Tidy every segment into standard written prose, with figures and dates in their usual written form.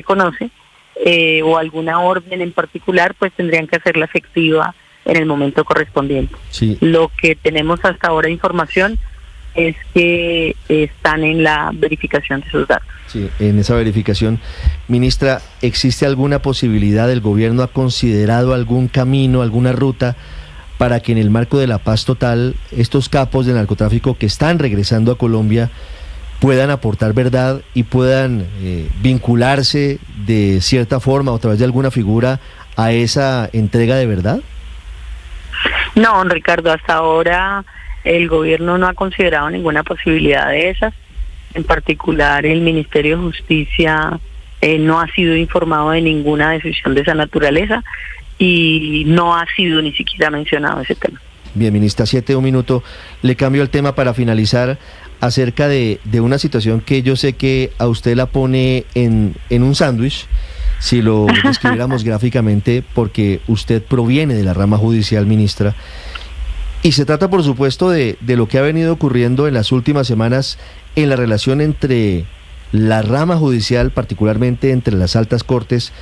conoce, o alguna orden en particular, pues tendrían que hacerla efectiva en el momento correspondiente. Sí. Lo que tenemos hasta ahora información es que están en la verificación de esos datos. Sí, en esa verificación. Ministra, ¿existe alguna posibilidad, el gobierno ha considerado algún camino, alguna ruta para que en el marco de la paz total estos capos de narcotráfico que están regresando a Colombia puedan aportar verdad y puedan vincularse de cierta forma o a través de alguna figura a esa entrega de verdad? No, Ricardo, hasta ahora el gobierno no ha considerado ninguna posibilidad de esas. En particular, el Ministerio de Justicia no ha sido informado de ninguna decisión de esa naturaleza y no ha sido ni siquiera mencionado ese tema. Bien, ministra, 7, 1 minuto. Le cambio el tema para finalizar acerca de una situación que yo sé que a usted la pone en un sándwich, si lo describiéramos gráficamente, porque usted proviene de la rama judicial, ministra. Y se trata, por supuesto, de lo que ha venido ocurriendo en las últimas semanas en la relación entre la rama judicial, particularmente entre las altas cortes,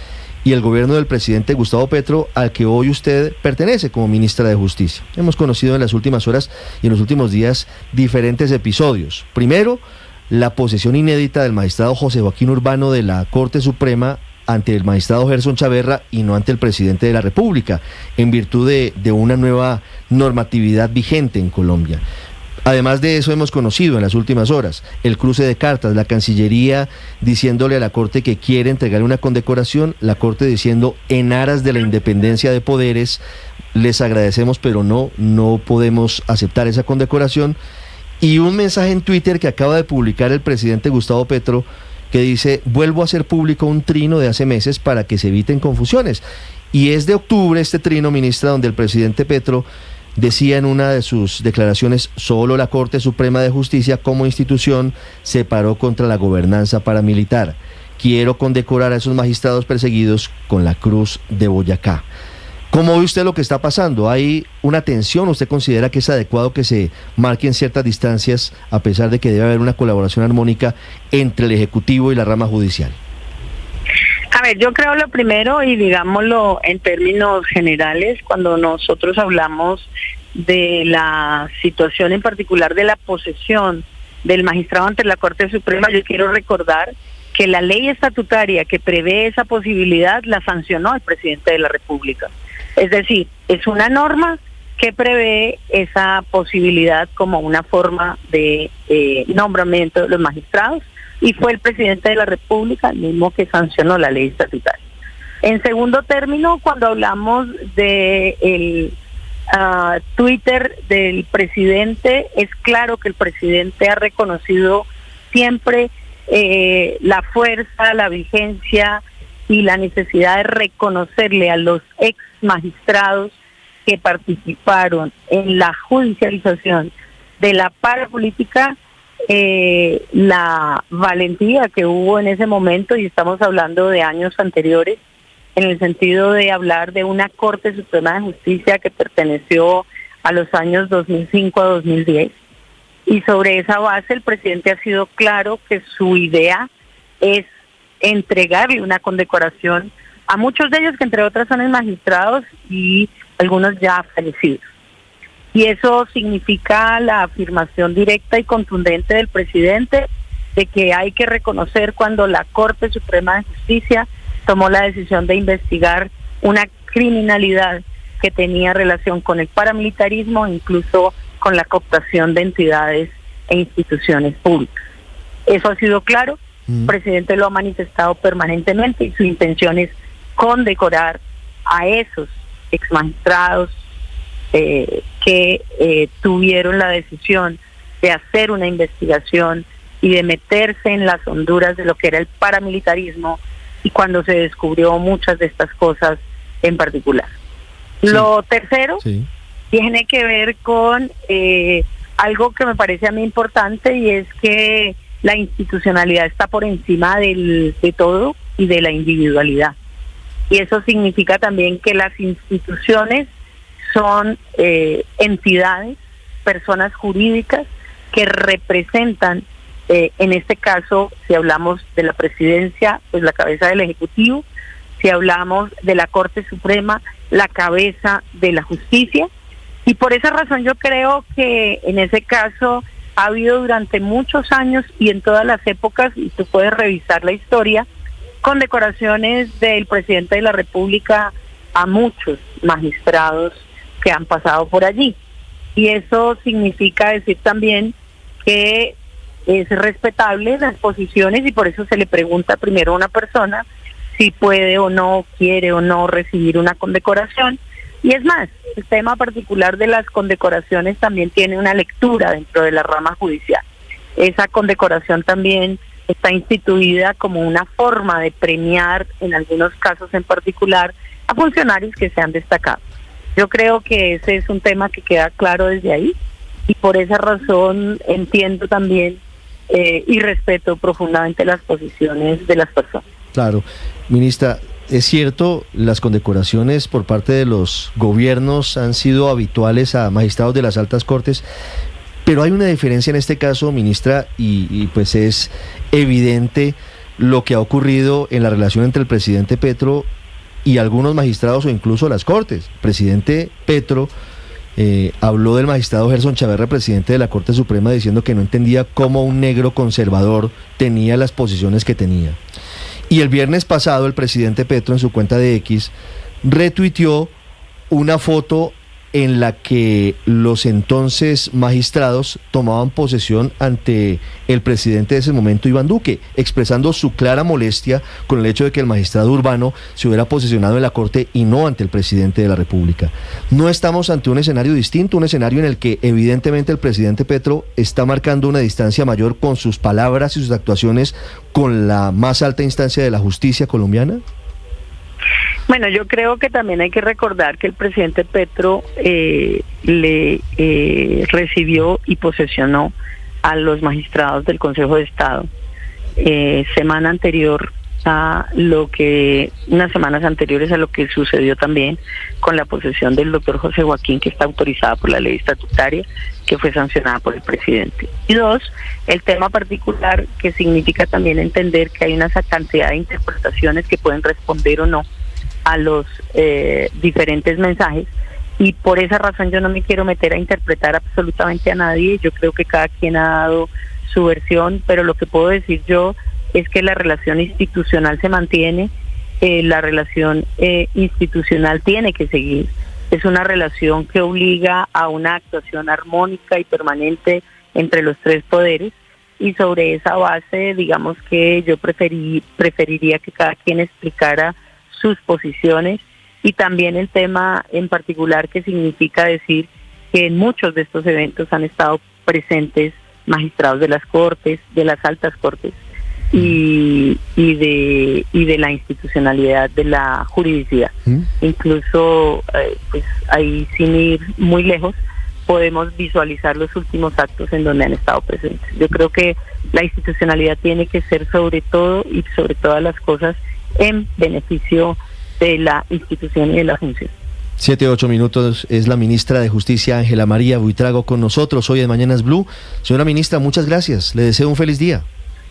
y el gobierno del presidente Gustavo Petro, al que hoy usted pertenece como ministra de Justicia. Hemos conocido en las últimas horas y en los últimos días diferentes episodios. Primero, la posesión inédita del magistrado José Joaquín Urbano de la Corte Suprema ante el magistrado Gerson Chaverra y no ante el presidente de la República, en virtud de una nueva normatividad vigente en Colombia. Además de eso, hemos conocido en las últimas horas el cruce de cartas, la Cancillería diciéndole a la Corte que quiere entregar una condecoración, la Corte diciendo en aras de la independencia de poderes, les agradecemos pero no podemos aceptar esa condecoración, y un mensaje en Twitter que acaba de publicar el presidente Gustavo Petro que dice: vuelvo a hacer público un trino de hace meses para que se eviten confusiones. Y es de octubre este trino, ministra, donde el presidente Petro decía en una de sus declaraciones: solo la Corte Suprema de Justicia como institución se paró contra la gobernanza paramilitar. Quiero condecorar a esos magistrados perseguidos con la Cruz de Boyacá. ¿Cómo ve usted lo que está pasando? ¿Hay una tensión? ¿Usted considera que es adecuado que se marquen ciertas distancias a pesar de que debe haber una colaboración armónica entre el Ejecutivo y la rama judicial? A ver, yo creo lo primero, y digámoslo en términos generales, cuando nosotros hablamos de la situación en particular de la posesión del magistrado ante la Corte Suprema, yo quiero recordar que la ley estatutaria que prevé esa posibilidad la sancionó el presidente de la República. Es decir, es una norma que prevé esa posibilidad como una forma de nombramiento de los magistrados, y fue el presidente de la República el mismo que sancionó la ley estatutaria. En segundo término, cuando hablamos de el Twitter del presidente, es claro que el presidente ha reconocido siempre la fuerza, la vigencia y la necesidad de reconocerle a los ex magistrados que participaron en la judicialización de la parapolítica la valentía que hubo en ese momento, y estamos hablando de años anteriores, en el sentido de hablar de una Corte Suprema de Justicia que perteneció a los años 2005 a 2010. Y sobre esa base el presidente ha sido claro que su idea es entregarle una condecoración a muchos de ellos, que entre otras son magistrados y algunos ya fallecidos. Y eso significa la afirmación directa y contundente del presidente de que hay que reconocer cuando la Corte Suprema de Justicia tomó la decisión de investigar una criminalidad que tenía relación con el paramilitarismo, incluso con la cooptación de entidades e instituciones públicas. Eso ha sido claro, el presidente lo ha manifestado permanentemente, y su intención es condecorar a esos exmagistrados que tuvieron la decisión de hacer una investigación y de meterse en las honduras de lo que era el paramilitarismo, y cuando se descubrió muchas de estas cosas en particular. Sí. Lo tercero tiene que ver con algo que me parece a mí importante, y es que la institucionalidad está por encima de todo y de la individualidad. Y eso significa también que las instituciones son entidades, personas jurídicas que representan En este caso, si hablamos de la presidencia, pues la cabeza del Ejecutivo; si hablamos de la Corte Suprema, la cabeza de la justicia. Y por esa razón yo creo que en ese caso ha habido durante muchos años y en todas las épocas, y tú puedes revisar la historia, condecoraciones del presidente de la República a muchos magistrados que han pasado por allí. Y eso significa decir también que es respetable las posiciones, y por eso se le pregunta primero a una persona si puede o no, quiere o no recibir una condecoración. Y es más, el tema particular de las condecoraciones también tiene una lectura dentro de la rama judicial. Esa condecoración también está instituida como una forma de premiar, en algunos casos en particular, a funcionarios que se han destacado. Yo creo que ese es un tema que queda claro desde ahí, y por esa razón entiendo también y respeto profundamente las posiciones de las personas. Claro, ministra, es cierto, las condecoraciones por parte de los gobiernos han sido habituales a magistrados de las altas cortes, pero hay una diferencia en este caso, ministra, y pues es evidente lo que ha ocurrido en la relación entre el presidente Petro y algunos magistrados o incluso las cortes. El presidente Petro habló del magistrado Gerson Chaverra, presidente de la Corte Suprema, diciendo que no entendía cómo un negro conservador tenía las posiciones que tenía. Y el viernes pasado el presidente Petro en su cuenta de X retuiteó una foto en la que los entonces magistrados tomaban posesión ante el presidente de ese momento, Iván Duque, expresando su clara molestia con el hecho de que el magistrado Urbano se hubiera posesionado en la Corte y no ante el presidente de la República. ¿No estamos ante un escenario distinto, un escenario en el que evidentemente el presidente Petro está marcando una distancia mayor con sus palabras y sus actuaciones con la más alta instancia de la justicia colombiana? Bueno, yo creo que también hay que recordar que el presidente Petro recibió y posesionó a los magistrados del Consejo de Estado semana anterior a unas semanas anteriores a lo que sucedió también con la posesión del doctor José Joaquín, que está autorizada por la ley estatutaria, que fue sancionada por el presidente. Y dos, el tema particular, que significa también entender que hay una cantidad de interpretaciones que pueden responder o no a los diferentes mensajes, y por esa razón yo no me quiero meter a interpretar absolutamente a nadie. Yo creo que cada quien ha dado su versión, pero lo que puedo decir yo es que la relación institucional se mantiene, la relación institucional tiene que seguir. Es una relación que obliga a una actuación armónica y permanente entre los tres poderes, y sobre esa base, digamos que yo preferiría que cada quien explicara sus posiciones, y también el tema en particular que significa decir que en muchos de estos eventos han estado presentes magistrados de las cortes, de las altas cortes, y de la institucionalidad de la juridicidad. Incluso, pues ahí, sin ir muy lejos, podemos visualizar los últimos actos en donde han estado presentes. Yo creo que la institucionalidad tiene que ser sobre todo y sobre todas las cosas en beneficio de la institución y de la función. 7-8 minutos, es la ministra de Justicia, Ángela María Buitrago, con nosotros hoy en Mañanas Blue. Señora ministra, muchas gracias, le deseo un feliz día.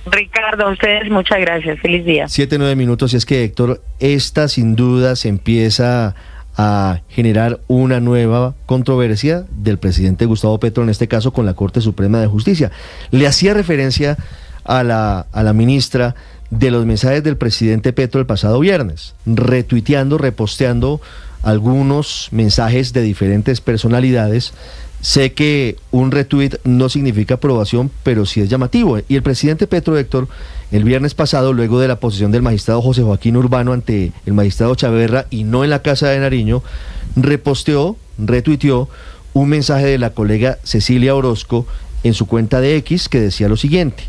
Ricardo, a ustedes muchas gracias, feliz día. 7-9 minutos, y es que, Héctor, esta sin duda se empieza a generar una nueva controversia del presidente Gustavo Petro, en este caso con la Corte Suprema de Justicia. Le hacía referencia a la ministra de los mensajes del presidente Petro el pasado viernes, retuiteando, reposteando algunos mensajes de diferentes personalidades. Sé que un retweet no significa aprobación, pero sí es llamativo. Y el presidente Petro, Héctor, el viernes pasado, luego de la posesión del magistrado José Joaquín Urbano ante el magistrado Chaverra y no en la Casa de Nariño, retuiteó un mensaje de la colega Cecilia Orozco en su cuenta de X que decía lo siguiente: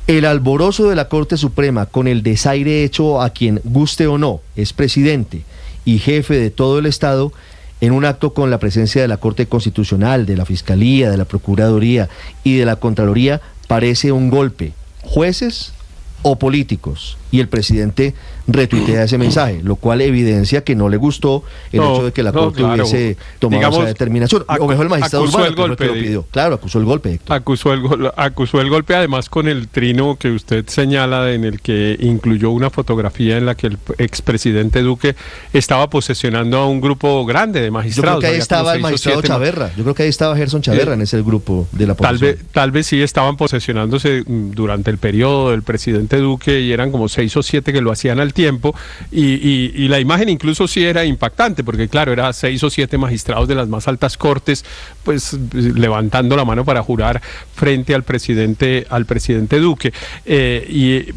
el alborozo de la Corte Suprema con el desaire hecho a quien, guste o no, es presidente y jefe de todo el Estado, en un acto con la presencia de la Corte Constitucional, de la Fiscalía, de la Procuraduría y de la Contraloría, parece un golpe. ¿Jueces o políticos? Y el presidente retuitea ese mensaje, lo cual evidencia que no le gustó el hecho de que la Corte hubiese tomado esa determinación. O mejor el magistrado Urbano, que fue el que lo pidió. Claro, acusó el golpe, Héctor. Acusó el golpe, además con el trino que usted señala, en el que incluyó una fotografía en la que el expresidente Duque estaba posesionando a un grupo grande de magistrados. Yo creo que ahí estaba el magistrado Chaverra. Yo creo que ahí estaba Gerson Chaverra en ese grupo de la oposición. Tal vez sí estaban posesionándose durante el periodo del presidente Duque, y eran como 6 o 7 que lo hacían al tiempo, y la imagen incluso sí era impactante, porque claro, era 6 o 7 magistrados de las más altas cortes, pues levantando la mano para jurar frente al presidente Duque.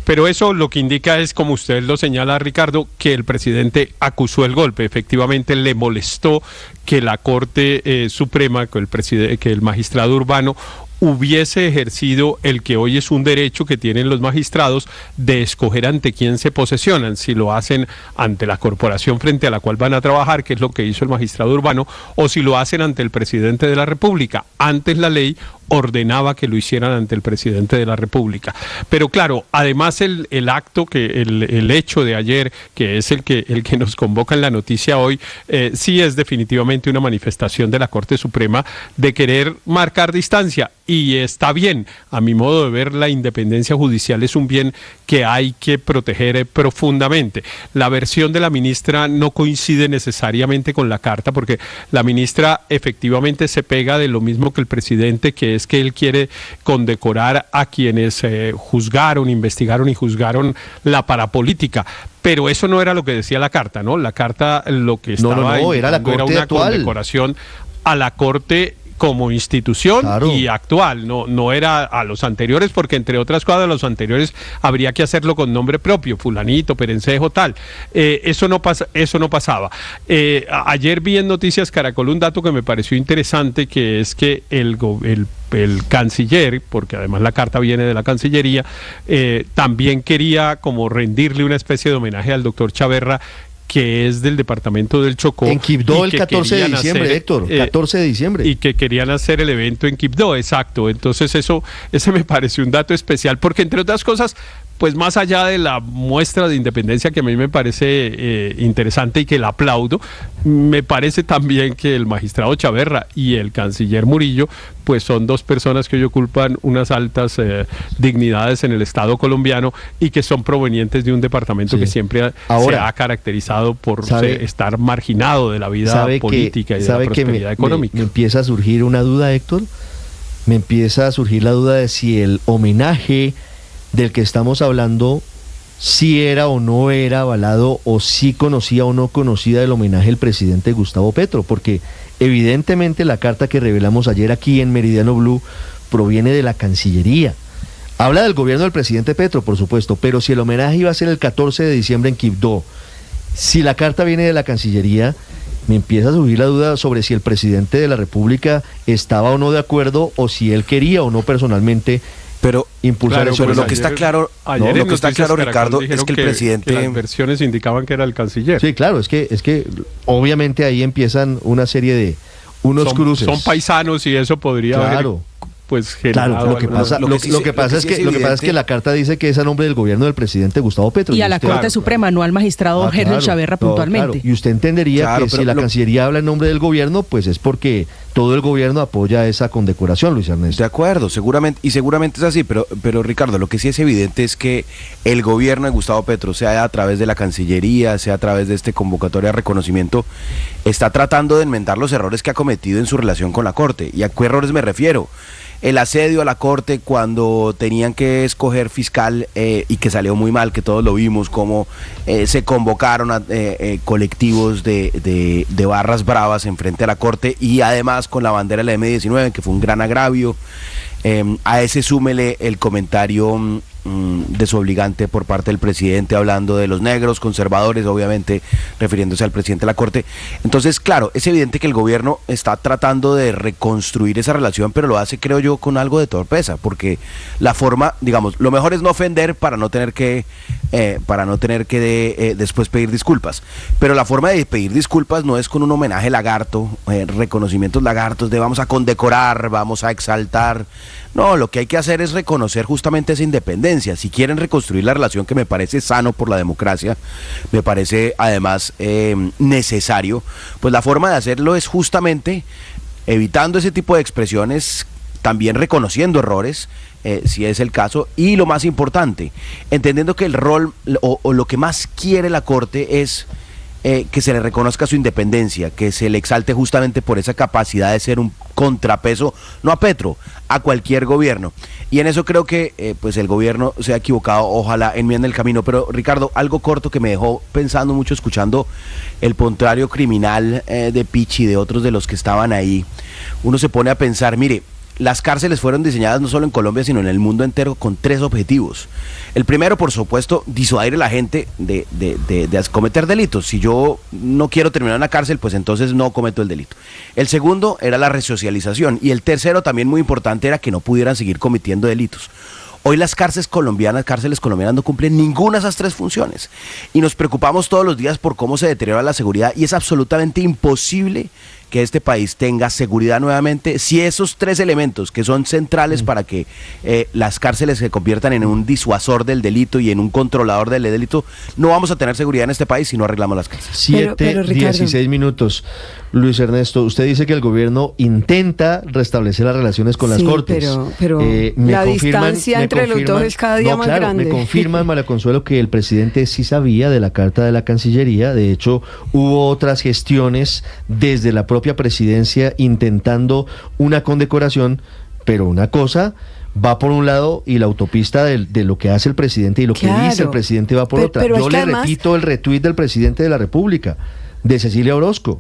Pero eso lo que indica es, como usted lo señala, Ricardo, que el presidente acusó el golpe. Efectivamente le molestó que la Corte Suprema, que el magistrado Urbano hubiese ejercido el que hoy es un derecho que tienen los magistrados de escoger ante quién se posesionan, si lo hacen ante la corporación frente a la cual van a trabajar, que es lo que hizo el magistrado Urbano, o si lo hacen ante el presidente de la República. Antes la ley ordenaba que lo hicieran ante el presidente de la República. Pero claro, además el hecho de ayer, que es el que nos convoca en la noticia hoy, sí es definitivamente una manifestación de la Corte Suprema de querer marcar distancia, y está bien. A mi modo de ver, la independencia judicial es un bien que hay que proteger profundamente. La versión de la ministra no coincide necesariamente con la carta, porque la ministra efectivamente se pega de lo mismo que el presidente, que es que él quiere condecorar a quienes investigaron y juzgaron la parapolítica. Pero eso no era lo que decía la carta, ¿no? La carta lo que estaba era una condecoración a la Corte como institución, claro, y actual, no era a los anteriores, porque entre otras cosas, a los anteriores habría que hacerlo con nombre propio, fulanito, perencejo, tal. Eso no pasaba. Ayer vi en Noticias Caracol un dato que me pareció interesante, que es que el canciller, porque además la carta viene de la Cancillería, también quería como rendirle una especie de homenaje al doctor Chaverra, que es del departamento del Chocó. En Quibdó el 14 de diciembre, Héctor, 14 de diciembre. Y que querían hacer el evento en Quibdó, exacto. Entonces ese me pareció un dato especial, porque entre otras cosas, pues más allá de la muestra de independencia, que a mí me parece interesante y que la aplaudo, me parece también que el magistrado Chaverra y el canciller Murillo, pues son dos personas que hoy ocupan unas altas dignidades en el Estado colombiano, y que son provenientes de un departamento que siempre se ha caracterizado por estar marginado de la vida política y de la prosperidad económica. Me empieza a surgir una duda, Héctor. Me empieza a surgir la duda de si el homenaje del que estamos hablando, si era o no era avalado, o si conocía o no conocía el homenaje del presidente Gustavo Petro, porque evidentemente la carta que revelamos ayer aquí en Meridiano Blue proviene de la Cancillería. Habla del gobierno del presidente Petro, por supuesto, pero si el homenaje iba a ser el 14 de diciembre en Quibdó, si la carta viene de la Cancillería, me empieza a surgir la duda sobre si el presidente de la República estaba o no de acuerdo, o si él quería o no personalmente impulsar eso. Pero lo que está claro, Ricardo, es que el presidente... las versiones indicaban que era el canciller. Sí, claro, es que obviamente ahí empiezan una serie de cruces. Son paisanos, y eso podría haber, pues, generado. Lo que pasa es que la carta dice que es a nombre del gobierno del presidente Gustavo Petro. Y a la Corte Suprema, no al magistrado Gerson Chaverra puntualmente. Y usted entendería que si la Cancillería habla en nombre del gobierno, pues es porque todo el gobierno apoya esa condecoración, Luis Ernesto. De acuerdo, seguramente es así, pero Ricardo, lo que sí es evidente es que el gobierno de Gustavo Petro, sea a través de la Cancillería, sea a través de este convocatoria de reconocimiento, está tratando de enmendar los errores que ha cometido en su relación con la Corte. ¿Y a qué errores me refiero? El asedio a la Corte cuando tenían que escoger fiscal, y que salió muy mal, que todos lo vimos, cómo se convocaron a colectivos de barras bravas en frente a la Corte, y además con la bandera de la M19, que fue un gran agravio. A ese súmele el comentario desobligante por parte del presidente, hablando de los negros conservadores, obviamente refiriéndose al presidente de la Corte. Entonces, claro, es evidente que el gobierno está tratando de reconstruir esa relación, pero lo hace, creo yo, con algo de torpeza, porque la forma, digamos, lo mejor es no ofender para no tener que después pedir disculpas, pero la forma de pedir disculpas no es con un homenaje lagarto, reconocimientos lagartos de vamos a condecorar, vamos a exaltar. No, lo que hay que hacer es reconocer justamente esa independencia. independencia. Si quieren reconstruir la relación, que me parece sano por la democracia, me parece además necesario, pues la forma de hacerlo es justamente evitando ese tipo de expresiones, también reconociendo errores, si es el caso, y lo más importante, entendiendo que el rol o lo que más quiere la Corte es que se le reconozca su independencia, que se le exalte justamente por esa capacidad de ser un contrapeso, no a Petro, a cualquier gobierno. Y en eso creo que pues el gobierno se ha equivocado, ojalá enmiende el camino. Pero Ricardo, algo corto que me dejó pensando mucho escuchando el puntuario criminal de Pichi y de otros de los que estaban ahí, uno se pone a pensar, mire, las cárceles fueron diseñadas no solo en Colombia, sino en el mundo entero con 3 objetivos. El primero, por supuesto, disuadir a la gente de cometer delitos. Si yo no quiero terminar en la cárcel, pues entonces no cometo el delito. El segundo era la resocialización. Y el tercero, también muy importante, era que no pudieran seguir cometiendo delitos. Hoy las cárceles colombianas no cumplen ninguna de esas 3 funciones. Y nos preocupamos todos los días por cómo se deteriora la seguridad, y es absolutamente imposible que este país tenga seguridad nuevamente si esos 3 elementos que son centrales para que las cárceles se conviertan en un disuasor del delito y en un controlador del delito, no vamos a tener seguridad en este país si no arreglamos las cárceles. 7:16 minutos. Luis Ernesto, usted dice que el gobierno intenta restablecer las relaciones con las Cortes. Pero la distancia entre los dos es cada día más grande. Me confirman, María Consuelo, que el presidente sí sabía de la carta de la Cancillería. De hecho, hubo otras gestiones desde la propia presidencia intentando una condecoración, pero una cosa va por un lado y la autopista de lo que hace el presidente y lo que dice el presidente va por otra. Yo le repito el retuit del presidente de la República, de Cecilia Orozco.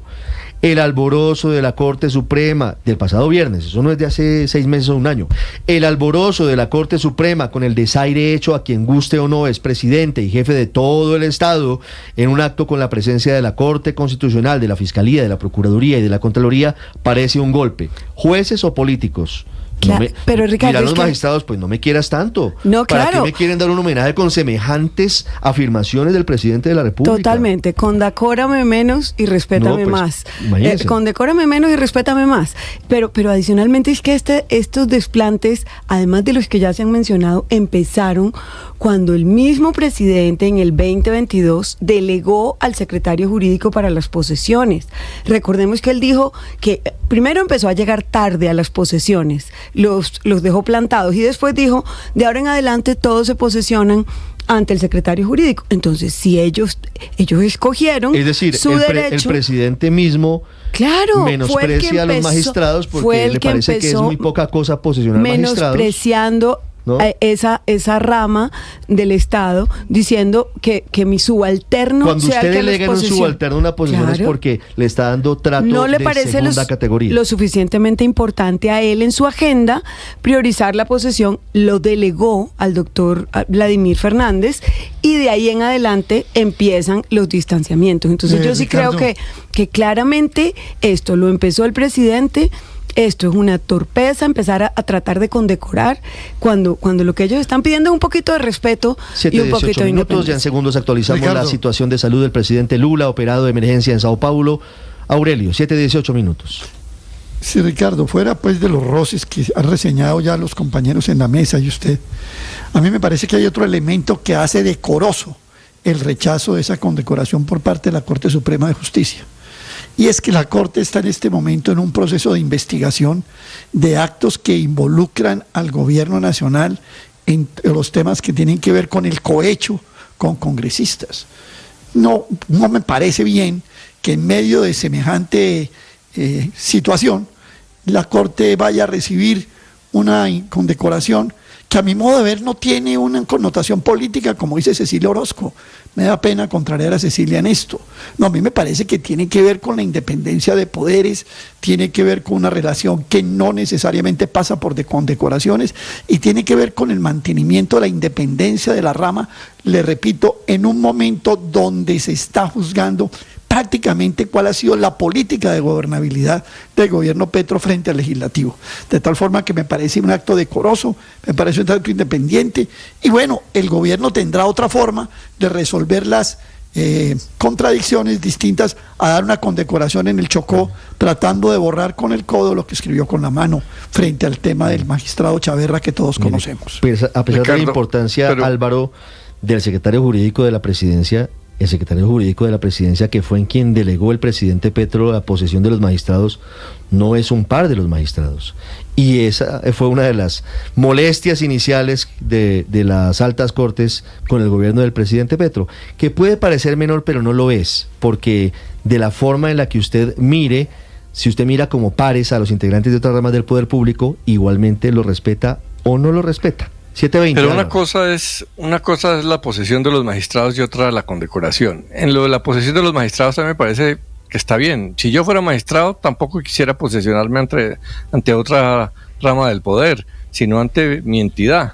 El alborozo de la Corte Suprema del pasado viernes, eso no es de hace 6 meses o un año, el alborozo de la Corte Suprema con el desaire hecho a quien guste o no es presidente y jefe de todo el Estado en un acto con la presencia de la Corte Constitucional, de la Fiscalía, de la Procuraduría y de la Contraloría, parece un golpe. Jueces o políticos. Claro, pero Ricardo, los magistrados, pues no me quieras tanto. No, ¿Para qué me quieren dar un homenaje con semejantes afirmaciones del presidente de la República? Totalmente, condecórame menos y respétame más. Condecórame menos y respétame más. Pero adicionalmente es que estos desplantes, además de los que ya se han mencionado, empezaron cuando el mismo presidente en el 2022 delegó al secretario jurídico para las posesiones. Recordemos que él dijo que primero empezó a llegar tarde a las posesiones, los dejó plantados, y después dijo, de ahora en adelante todos se posesionan ante el secretario jurídico. Entonces, si ellos escogieron, es decir, su derecho, el presidente mismo menosprecia a los magistrados porque le parece que es muy poca cosa posesionar magistrados. Menospreciando, ¿no?, esa rama del Estado, diciendo que mi subalterno cuando sea usted el que delega en un subalterno una posición, es porque le está dando trato no le de parece segunda categoría. Lo suficientemente importante a él en su agenda priorizar la posesión, lo delegó al doctor Vladimir Fernández, y de ahí en adelante empiezan los distanciamientos. Entonces yo sí Ricardo, creo que claramente esto lo empezó el presidente. Esto es una torpeza, empezar a tratar de condecorar cuando lo que ellos están pidiendo es un poquito de respeto y un poquito de minutos. Ya en segundos actualizamos Ricardo, la situación de salud del presidente Lula, operado de emergencia en Sao Paulo. Aurelio, 7:18 minutos. Sí, Ricardo, fuera pues de los roces que han reseñado ya los compañeros en la mesa y usted, a mí me parece que hay otro elemento que hace decoroso el rechazo de esa condecoración por parte de la Corte Suprema de Justicia. Y es que la Corte está en este momento en un proceso de investigación de actos que involucran al gobierno nacional en los temas que tienen que ver con el cohecho con congresistas. No me parece bien que en medio de semejante situación la Corte vaya a recibir una condecoración que a mi modo de ver no tiene una connotación política, como dice Cecilia Orozco. Me da pena contrariar a Cecilia en esto. No, a mí me parece que tiene que ver con la independencia de poderes, tiene que ver con una relación que no necesariamente pasa por condecoraciones, y tiene que ver con el mantenimiento de la independencia de la rama, le repito, en un momento donde se está juzgando prácticamente cuál ha sido la política de gobernabilidad del gobierno Petro frente al legislativo. De tal forma que me parece un acto decoroso, me parece un acto independiente, y bueno, el gobierno tendrá otra forma de resolver las contradicciones distintas a dar una condecoración en el Chocó, tratando de borrar con el codo lo que escribió con la mano frente al tema del magistrado Chaverra que todos conocemos. Pues, a pesar de la importancia, Álvaro, del secretario jurídico de la presidencia, el secretario jurídico de la presidencia, que fue en quien delegó el presidente Petro la posesión de los magistrados, no es un par de los magistrados. Y esa fue una de las molestias iniciales de las altas cortes con el gobierno del presidente Petro, que puede parecer menor, pero no lo es, porque de la forma en la que usted mire, si usted mira como pares a los integrantes de otras ramas del poder público, igualmente lo respeta o no lo respeta. 720, pero una cosa es la posesión de los magistrados y otra la condecoración. En lo de la posesión de los magistrados a mí me parece que está bien. Si yo fuera magistrado tampoco quisiera posesionarme ante otra rama del poder, sino ante mi entidad.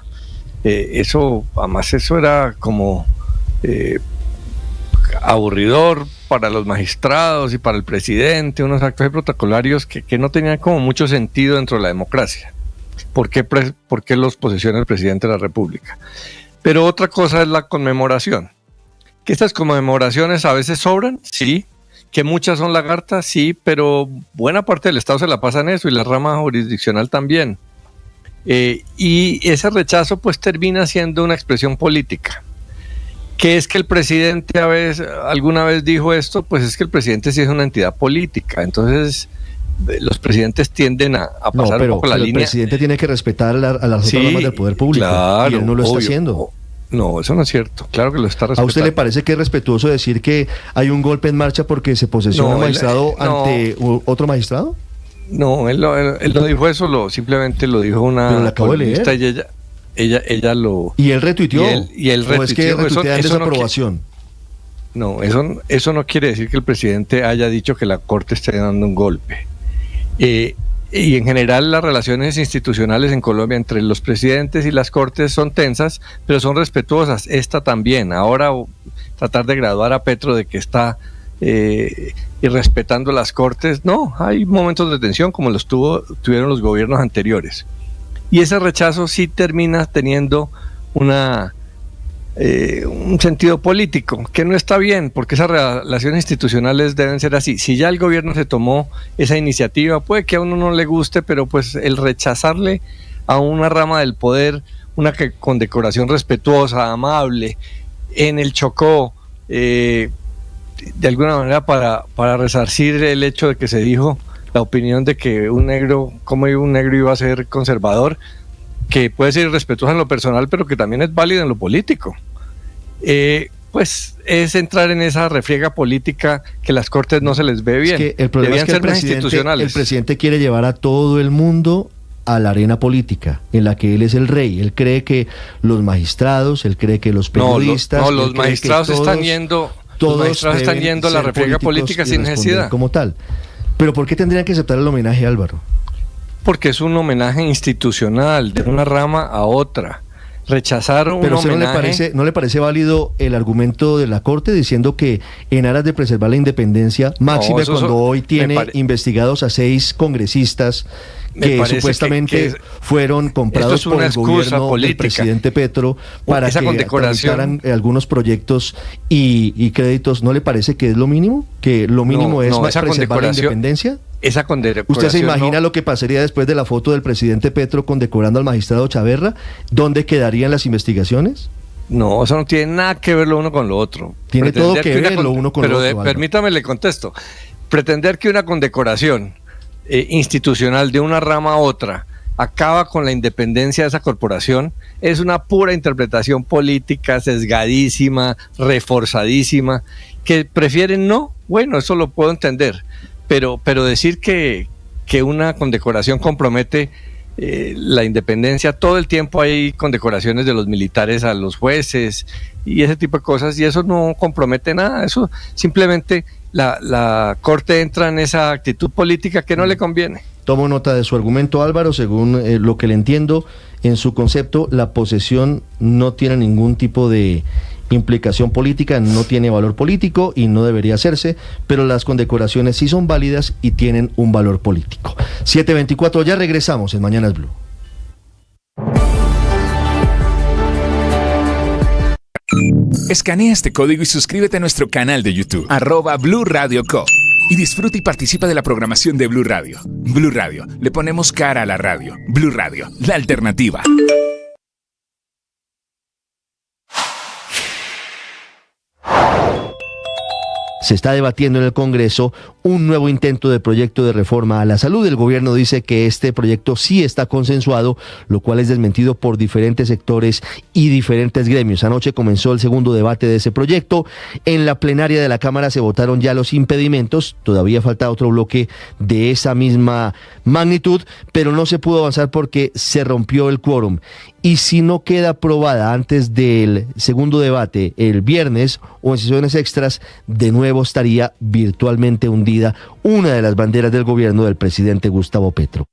Además eso era como aburridor para los magistrados y para el presidente, unos actos protocolarios que no tenían como mucho sentido dentro de la democracia. ¿Por qué los posesiona el presidente de la República? Pero otra cosa es la conmemoración. Que estas conmemoraciones a veces sobran, sí. Que muchas son lagartas, sí, pero buena parte del Estado se la pasa en eso y la rama jurisdiccional también. Y ese rechazo pues termina siendo una expresión política. ¿Qué es que el presidente alguna vez dijo esto? Pues es que el presidente sí es una entidad política, entonces los presidentes tienden a pasar un poco la línea. El presidente tiene que respetar a las otras ramas del poder público, claro, y él no lo está haciendo. No, eso no es cierto. Claro que lo está respetando. ¿A usted le parece que es respetuoso decir que hay un golpe en marcha porque se posesiona un magistrado ante otro magistrado? No, él no dijo eso, simplemente lo dijo una... Pero la acabo de leer. Ella lo... ¿Y él retuiteó? Y él retuiteó. ¿O es que retuitean desaprobación? No, eso no quiere decir que el presidente haya dicho que la Corte esté dando un golpe. Y en general las relaciones institucionales en Colombia entre los presidentes y las Cortes son tensas, pero son respetuosas. Esta también. Ahora tratar de graduar a Petro de que está irrespetando las Cortes, no, hay momentos de tensión como los tuvieron los gobiernos anteriores. Y ese rechazo sí termina teniendo un sentido político, que no está bien, porque esas relaciones institucionales deben ser así. Si ya el gobierno se tomó esa iniciativa, puede que a uno no le guste, pero pues el rechazarle a una rama del poder una condecoración respetuosa, amable, en el Chocó, de alguna manera para resarcir el hecho de que se dijo la opinión de que un negro iba a ser conservador, que puede ser irrespetuosa en lo personal, pero que también es válida en lo político. Pues es entrar en esa refriega política que las Cortes no se les ve bien. Es que el problema Debían es que ser más institucionales. el presidente quiere llevar a todo el mundo a la arena política, en la que él es el rey. Él cree que los magistrados, él cree que los periodistas... los magistrados están yendo a la refriega política sin necesidad. Como tal. Pero ¿por qué tendrían que aceptar el homenaje, Álvaro? Porque es un homenaje institucional, de una rama a otra. Rechazar un homenaje... ¿No le parece válido el argumento de la Corte diciendo que en aras de preservar la independencia, máxime cuando hoy tiene investigados a 6 congresistas que supuestamente fueron comprados por el gobierno del presidente Petro para que tramitaran algunos proyectos y créditos? ¿No le parece que es lo mínimo? ¿Que lo mínimo es preservar la independencia? Esa condecoración. ¿Usted se imagina lo que pasaría después de la foto del presidente Petro condecorando al magistrado Chaverra? ¿Dónde quedarían las investigaciones? No, eso no tiene nada que ver lo uno con lo otro. Tiene todo que ver lo uno con lo otro. Pero permítame le contesto. Pretender que una condecoración institucional de una rama a otra acaba con la independencia de esa corporación es una pura interpretación política, sesgadísima, reforzadísima, que prefieren no. Bueno, eso lo puedo entender. Pero decir que una condecoración compromete la independencia, todo el tiempo hay condecoraciones de los militares a los jueces y ese tipo de cosas, y eso no compromete nada. Eso simplemente la Corte entra en esa actitud política que no le conviene. Tomo nota de su argumento, Álvaro. Según lo que le entiendo, en su concepto, la posesión no tiene ningún tipo de implicación política, no tiene valor político y no debería hacerse, pero las condecoraciones sí son válidas y tienen un valor político. 7:24, ya regresamos en Mañanas Blue. Escanea este código y suscríbete a nuestro canal de YouTube, @Blue Radio Co. Y disfruta y participa de la programación de Blue Radio. Blue Radio, le ponemos cara a la radio. Blue Radio, la alternativa. Se está debatiendo en el Congreso un nuevo intento de proyecto de reforma a la salud. El gobierno dice que este proyecto sí está consensuado, lo cual es desmentido por diferentes sectores y diferentes gremios. Anoche comenzó el segundo debate de ese proyecto. En la plenaria de la Cámara se votaron ya los impedimentos. Todavía falta otro bloque de esa misma magnitud, pero no se pudo avanzar porque se rompió el quórum. Y si no queda aprobada antes del segundo debate el viernes o en sesiones extras, de nuevo estaría virtualmente hundida una de las banderas del gobierno del presidente Gustavo Petro.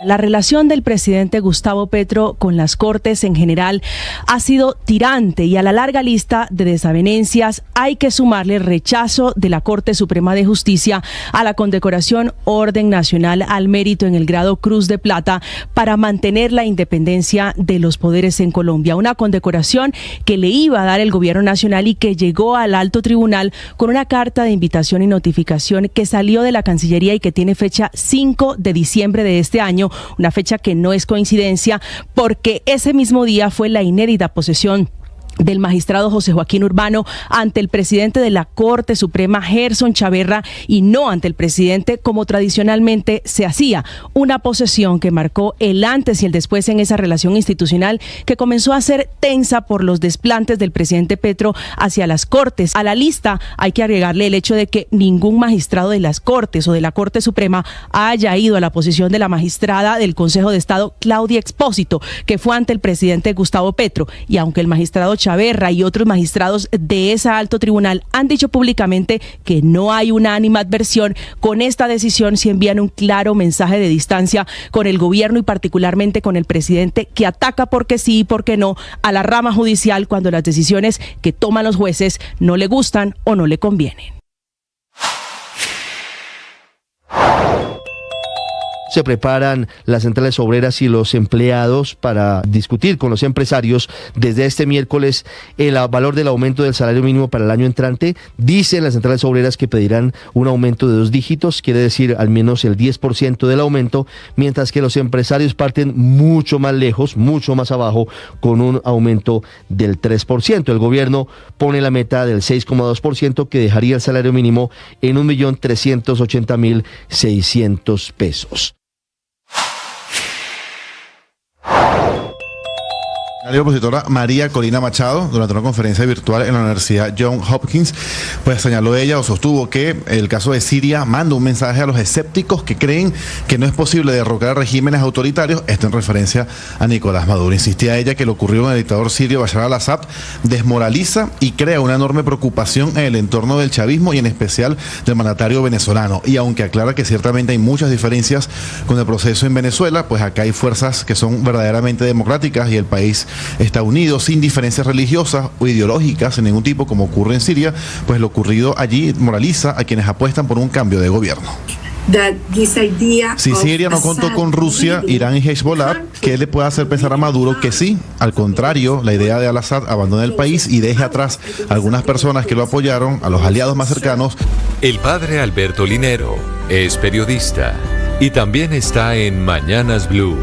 La relación del presidente Gustavo Petro con las Cortes en general ha sido tirante y a la larga lista de desavenencias hay que sumarle el rechazo de la Corte Suprema de Justicia a la condecoración Orden Nacional al Mérito en el grado Cruz de Plata para mantener la independencia de los poderes en Colombia. Una condecoración que le iba a dar el gobierno nacional y que llegó al alto tribunal con una carta de invitación y notificación que salió de la Cancillería y que tiene fecha 5 de diciembre de este año. Una fecha que no es coincidencia porque ese mismo día fue la inédita posesión del magistrado José Joaquín Urbano ante el presidente de la Corte Suprema, Gerson Chaverra, y no ante el presidente como tradicionalmente se hacía. Una posesión que marcó el antes y el después en esa relación institucional que comenzó a ser tensa por los desplantes del presidente Petro hacia las Cortes. A la lista hay que agregarle el hecho de que ningún magistrado de las Cortes o de la Corte Suprema haya ido a la posesión de la magistrada del Consejo de Estado, Claudia Expósito, que fue ante el presidente Gustavo Petro. Y aunque el magistrado Chaverra y otros magistrados de ese alto tribunal han dicho públicamente que no hay una animadversión, con esta decisión sí envían un claro mensaje de distancia con el gobierno y particularmente con el presidente, que ataca porque sí y porque no a la rama judicial cuando las decisiones que toman los jueces no le gustan o no le convienen. Se preparan las centrales obreras y los empleados para discutir con los empresarios desde este miércoles el valor del aumento del salario mínimo para el año entrante. Dicen las centrales obreras que pedirán un aumento de 2 dígitos, quiere decir al menos el 10% del aumento, mientras que los empresarios parten mucho más lejos, mucho más abajo, con un aumento del 3%. El gobierno pone la meta del 6,2%, que dejaría el salario mínimo en 1.380.600 pesos. La opositora María Corina Machado, durante una conferencia virtual en la Universidad Johns Hopkins, pues señaló ella o sostuvo que el caso de Siria manda un mensaje a los escépticos que creen que no es posible derrocar a regímenes autoritarios, esto en referencia a Nicolás Maduro. Insistía ella que lo ocurrido con el dictador sirio Bashar al-Assad desmoraliza y crea una enorme preocupación en el entorno del chavismo y en especial del mandatario venezolano. Y aunque aclara que ciertamente hay muchas diferencias con el proceso en Venezuela, pues acá hay fuerzas que son verdaderamente democráticas y el país está unido sin diferencias religiosas o ideológicas en ningún tipo, como ocurre en Siria, pues lo ocurrido allí moraliza a quienes apuestan por un cambio de gobierno. Si Siria no contó con Rusia, Irán y Hezbollah, ¿qué le puede hacer pensar a Maduro que sí? Al contrario, la idea de al-Assad abandone el país y deje atrás a algunas personas que lo apoyaron, a los aliados más cercanos. El padre Alberto Linero es periodista y también está en Mañanas Blue.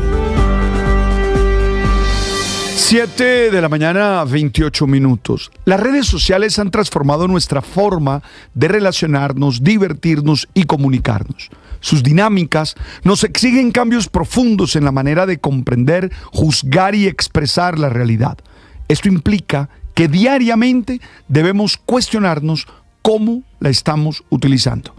7 de la mañana, 28 minutos. Las redes sociales han transformado nuestra forma de relacionarnos, divertirnos y comunicarnos. Sus dinámicas nos exigen cambios profundos en la manera de comprender, juzgar y expresar la realidad. Esto implica que diariamente debemos cuestionarnos cómo la estamos utilizando.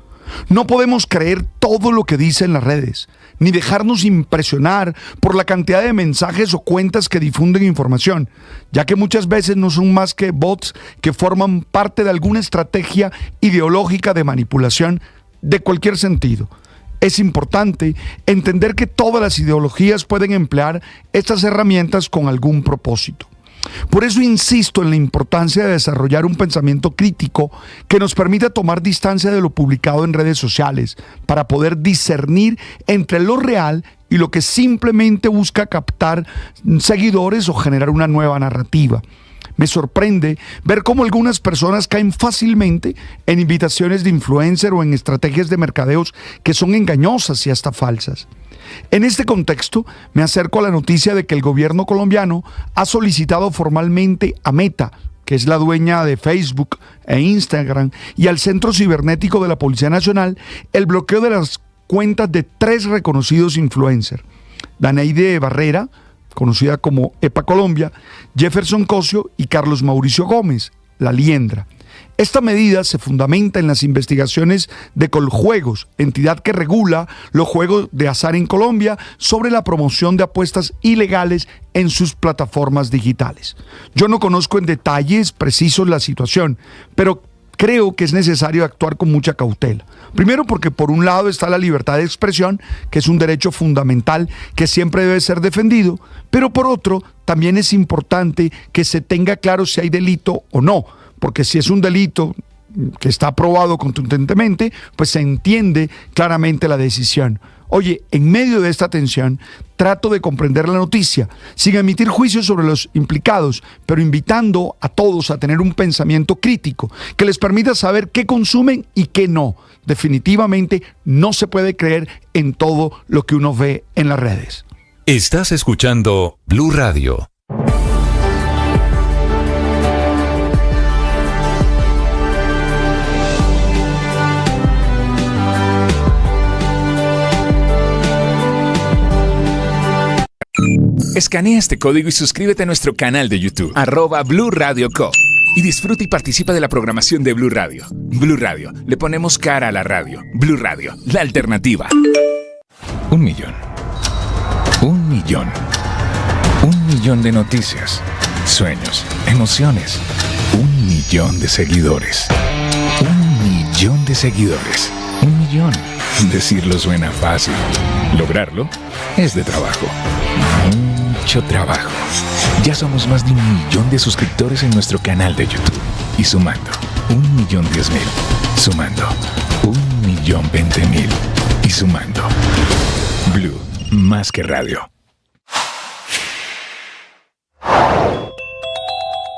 No podemos creer todo lo que dicen las redes, ni dejarnos impresionar por la cantidad de mensajes o cuentas que difunden información, ya que muchas veces no son más que bots que forman parte de alguna estrategia ideológica de manipulación de cualquier sentido. Es importante entender que todas las ideologías pueden emplear estas herramientas con algún propósito. Por eso insisto en la importancia de desarrollar un pensamiento crítico que nos permita tomar distancia de lo publicado en redes sociales para poder discernir entre lo real y lo que simplemente busca captar seguidores o generar una nueva narrativa. Me sorprende ver cómo algunas personas caen fácilmente en invitaciones de influencer o en estrategias de mercadeos que son engañosas y hasta falsas. En este contexto, me acerco a la noticia de que el gobierno colombiano ha solicitado formalmente a Meta, que es la dueña de Facebook e Instagram, y al Centro Cibernético de la Policía Nacional, el bloqueo de las cuentas de 3 reconocidos influencers: Daneide Barrera, conocida como EPA Colombia, Jefferson Cosio y Carlos Mauricio Gómez, La Liendra. Esta medida se fundamenta en las investigaciones de Coljuegos, entidad que regula los juegos de azar en Colombia, sobre la promoción de apuestas ilegales en sus plataformas digitales. Yo no conozco en detalles precisos la situación, pero creo que es necesario actuar con mucha cautela. Primero, porque por un lado está la libertad de expresión, que es un derecho fundamental que siempre debe ser defendido, pero por otro, también es importante que se tenga claro si hay delito o no, porque si es un delito que está aprobado contundentemente, pues se entiende claramente la decisión. Oye, en medio de esta tensión, trato de comprender la noticia, sin emitir juicios sobre los implicados, pero invitando a todos a tener un pensamiento crítico que les permita saber qué consumen y qué no. Definitivamente no se puede creer en todo lo que uno ve en las redes. Estás escuchando Blue Radio. Escanea este código y suscríbete a nuestro canal de YouTube, @Blue Radio Co. Y disfruta y participa de la programación de Blue Radio. Blue Radio, le ponemos cara a la radio. Blue Radio, la alternativa. 1 millón. 1 millón. 1 millón de noticias, sueños, emociones. 1 millón de seguidores. 1 millón de seguidores. 1 millón. Decirlo suena fácil. Lograrlo es de trabajo. Mucho trabajo. Ya somos más de 1 millón de suscriptores en nuestro canal de YouTube. Y sumando, 1.010.000. Sumando, 1.020.000. Y sumando. Blue, más que radio.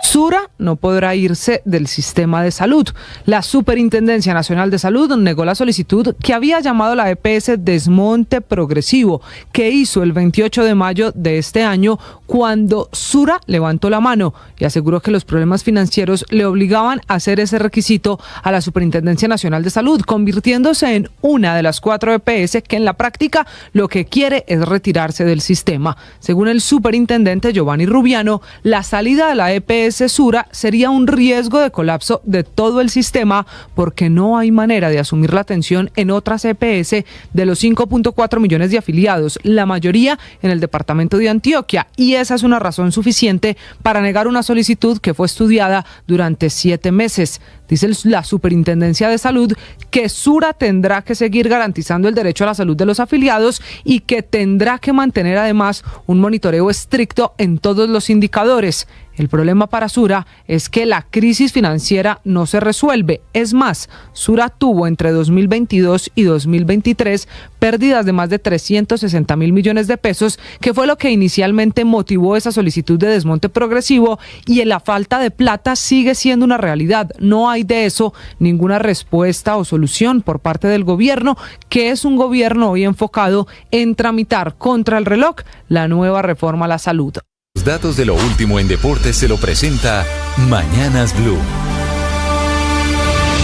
Sura no podrá irse del sistema de salud. La Superintendencia Nacional de Salud negó la solicitud que había llamado la EPS desmonte progresivo, que hizo el 28 de mayo de este año, cuando Sura levantó la mano y aseguró que los problemas financieros le obligaban a hacer ese requisito a la Superintendencia Nacional de Salud, convirtiéndose en una de las 4 EPS que en la práctica lo que quiere es retirarse del sistema. Según el superintendente Giovanni Rubiano, la salida de la EPS Sura sería un riesgo de colapso de todo el sistema, porque no hay manera de asumir la atención en otras EPS de los 5.4 millones de afiliados, la mayoría en el departamento de Antioquia, y esa es una razón suficiente para negar una solicitud que fue estudiada durante 7 meses. Dice la Superintendencia de Salud que Sura tendrá que seguir garantizando el derecho a la salud de los afiliados y que tendrá que mantener además un monitoreo estricto en todos los indicadores. El problema para Sura es que la crisis financiera no se resuelve. Es más, Sura tuvo entre 2022 y 2023 pérdidas de más de 360.000 millones de pesos, que fue lo que inicialmente motivó esa solicitud de desmonte progresivo, y la falta de plata sigue siendo una realidad. No hay de eso ninguna respuesta o solución por parte del gobierno, que es un gobierno hoy enfocado en tramitar contra el reloj la nueva reforma a la salud. Los datos de lo último en deportes se lo presenta Mañanas Blue.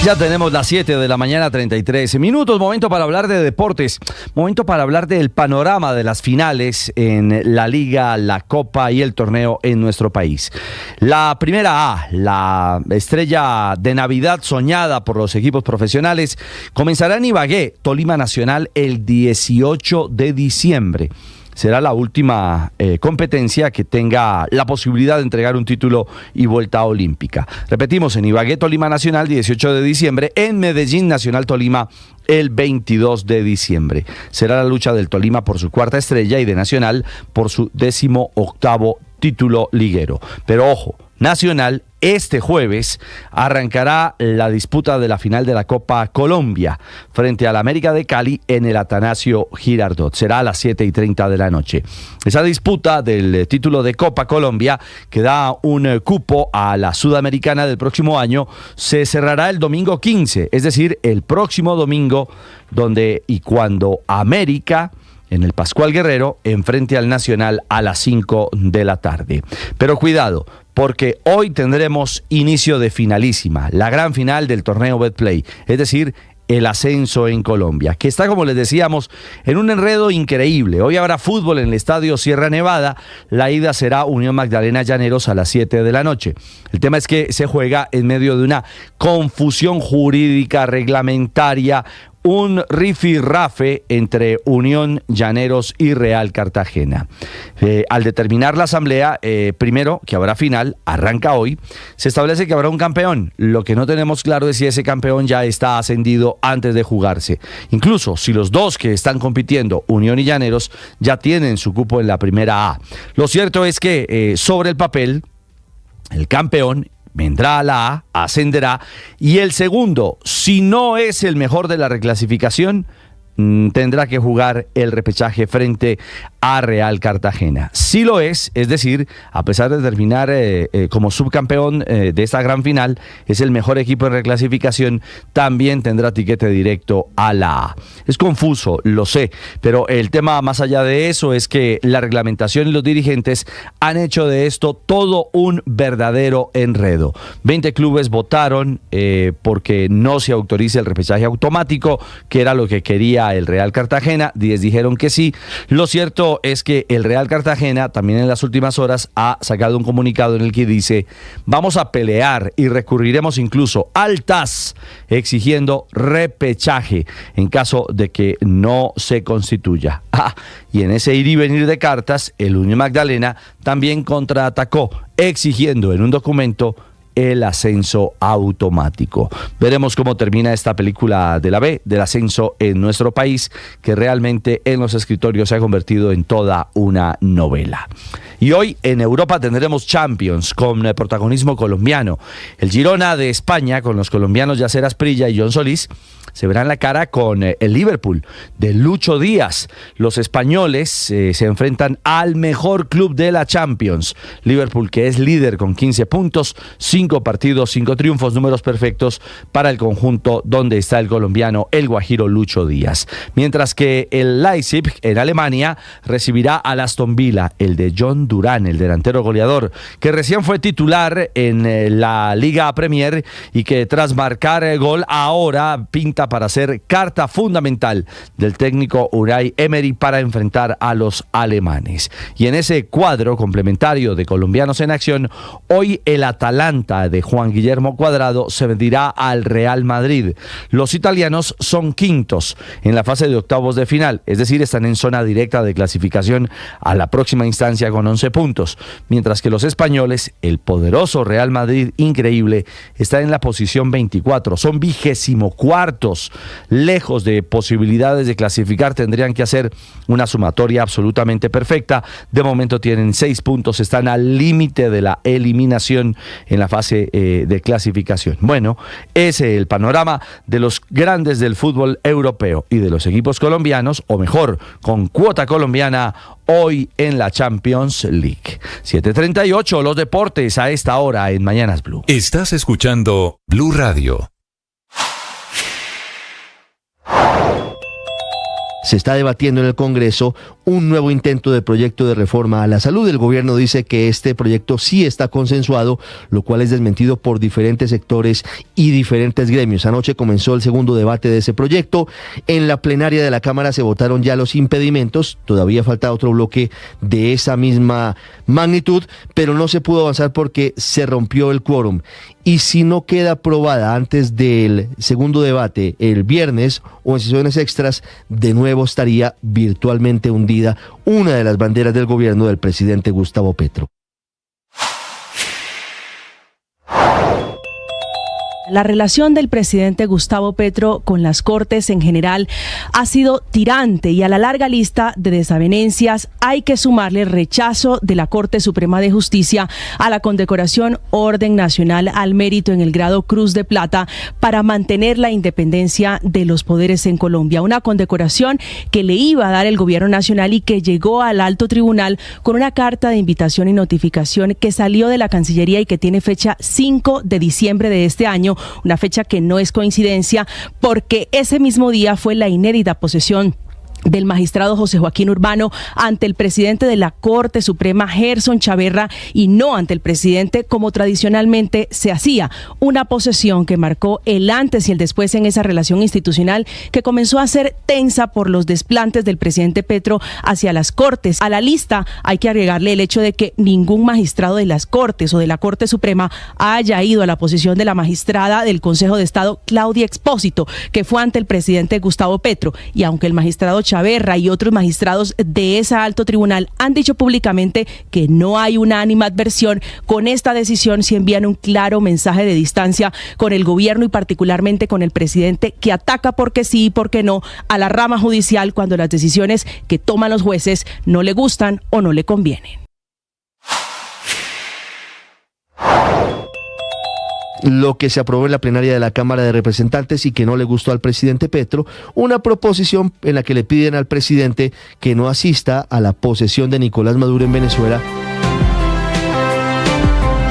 Ya tenemos las 7 de la mañana, 33 minutos. Momento para hablar de deportes. Momento para hablar del panorama de las finales en la Liga, la Copa y el torneo en nuestro país. La primera A, la estrella de Navidad soñada por los equipos profesionales, comenzará en Ibagué, Tolima Nacional, el 18 de diciembre. Será la última competencia que tenga la posibilidad de entregar un título y vuelta olímpica. Repetimos, en Ibagué, Tolima Nacional, 18 de diciembre. En Medellín, Nacional Tolima, el 22 de diciembre. Será la lucha del Tolima por su 4ª estrella y de Nacional por su 18º título liguero. Pero ojo, Nacional este jueves arrancará la disputa de la final de la Copa Colombia frente al América de Cali en el Atanasio Girardot. Será a las 7:30 de la noche. Esa disputa del título de Copa Colombia, que da un cupo a la Sudamericana del próximo año, se cerrará el domingo 15, es decir, el próximo domingo, donde y cuando América, en el Pascual Guerrero, enfrente al Nacional a las 5 de la tarde. Pero cuidado, porque hoy tendremos inicio de finalísima, la gran final del torneo Betplay, es decir, el ascenso en Colombia, que está, como les decíamos, en un enredo increíble. Hoy habrá fútbol en el Estadio Sierra Nevada, la ida será Unión Magdalena Llaneros a las 7 de la noche. El tema es que se juega en medio de una confusión jurídica, reglamentaria, un rifirrafe entre Unión Llaneros y Real Cartagena. Al determinar la asamblea, primero que habrá final, arranca hoy, se establece que habrá un campeón. Lo que no tenemos claro es si ese campeón ya está ascendido antes de jugarse. Incluso si los dos que están compitiendo, Unión y Llaneros, ya tienen su cupo en la primera A. Lo cierto es que sobre el papel, el campeón vendrá a la A, ascenderá, y el segundo, si no es el mejor de la reclasificación, tendrá que jugar el repechaje frente a Real Cartagena. Si lo es decir, a pesar de terminar como subcampeón de esta gran final, es el mejor equipo en reclasificación, también tendrá tiquete directo a la A. Es confuso, lo sé, pero el tema más allá de eso es que la reglamentación y los dirigentes han hecho de esto todo un verdadero enredo. 20 clubes votaron porque no se autorice el repechaje automático, que era lo que quería el Real Cartagena. 10 dijeron que sí. Lo cierto es que el Real Cartagena también en las últimas horas ha sacado un comunicado en el que dice: vamos a pelear y recurriremos incluso al TAS exigiendo repechaje en caso de que no se constituya. Y en ese ir y venir de cartas, el Unión Magdalena también contraatacó exigiendo en un documento el ascenso automático. Veremos cómo termina esta película de la B, del ascenso en nuestro país, que realmente en los escritorios se ha convertido en toda una novela. Y hoy en Europa tendremos Champions con protagonismo colombiano. El Girona de España, con los colombianos Yacer Asprilla y John Solís, se verán la cara con el Liverpool de Lucho Díaz. Los españoles se enfrentan al mejor club de la Champions. Liverpool, que es líder con 15 puntos, 5 partidos, 5 triunfos, números perfectos para el conjunto donde está el colombiano, el guajiro Lucho Díaz. Mientras que el Leipzig en Alemania recibirá al Aston Villa, el de John Durán, el delantero goleador, que recién fue titular en la Liga Premier y que tras marcar gol ahora pinta para ser carta fundamental del técnico Unai Emery para enfrentar a los alemanes. Y en ese cuadro complementario de colombianos en acción, hoy el Atalanta de Juan Guillermo Cuadrado se medirá al Real Madrid. Los italianos son quintos en la fase de octavos de final, es decir, están en zona directa de clasificación a la próxima instancia con 11 puntos, mientras que los españoles, el poderoso Real Madrid, increíble, está en la posición 24, son 24º, lejos de posibilidades de clasificar, tendrían que hacer una sumatoria absolutamente perfecta. De momento tienen 6 puntos, están al límite de la eliminación en la fase de clasificación. Bueno, ese es el panorama de los grandes del fútbol europeo y de los equipos colombianos, o mejor, con cuota colombiana hoy en la Champions League. 7:38, los deportes a esta hora en Mañanas Blue. Estás escuchando Blue Radio. Se está debatiendo en el Congreso un nuevo intento de proyecto de reforma a la salud. El gobierno dice que este proyecto sí está consensuado, lo cual es desmentido por diferentes sectores y diferentes gremios. Anoche comenzó el segundo debate de ese proyecto. En la plenaria de la Cámara se votaron ya los impedimentos. Todavía falta otro bloque de esa misma magnitud, pero no se pudo avanzar porque se rompió el quórum. Y si no queda aprobada antes del segundo debate el viernes o en sesiones extras, de nuevo estaría virtualmente hundida una de las banderas del gobierno del presidente Gustavo Petro. La relación del presidente Gustavo Petro con las Cortes en general ha sido tirante y a la larga lista de desavenencias hay que sumarle el rechazo de la Corte Suprema de Justicia a la condecoración Orden Nacional al Mérito en el grado Cruz de Plata para mantener la independencia de los poderes en Colombia. Una condecoración que le iba a dar el gobierno nacional y que llegó al alto tribunal con una carta de invitación y notificación que salió de la Cancillería y que tiene fecha 5 de diciembre de este año. Una fecha que no es coincidencia porque ese mismo día fue la inédita posesión del magistrado José Joaquín Urbano ante el presidente de la Corte Suprema, Gerson Chaverra, y no ante el presidente como tradicionalmente se hacía. Una posesión que marcó el antes y el después en esa relación institucional que comenzó a ser tensa por los desplantes del presidente Petro hacia las Cortes. A la lista hay que agregarle el hecho de que ningún magistrado de las Cortes o de la Corte Suprema haya ido a la posesión de la magistrada del Consejo de Estado, Claudia Expósito, que fue ante el presidente Gustavo Petro. Y aunque el magistrado Chaverra y otros magistrados de ese alto tribunal han dicho públicamente que no hay una animadversión, con esta decisión sí envían un claro mensaje de distancia con el gobierno y particularmente con el presidente, que ataca porque sí y porque no a la rama judicial cuando las decisiones que toman los jueces no le gustan o no le convienen. Lo que se aprobó en la plenaria de la Cámara de Representantes y que no le gustó al presidente Petro, una proposición en la que le piden al presidente que no asista a la posesión de Nicolás Maduro en Venezuela.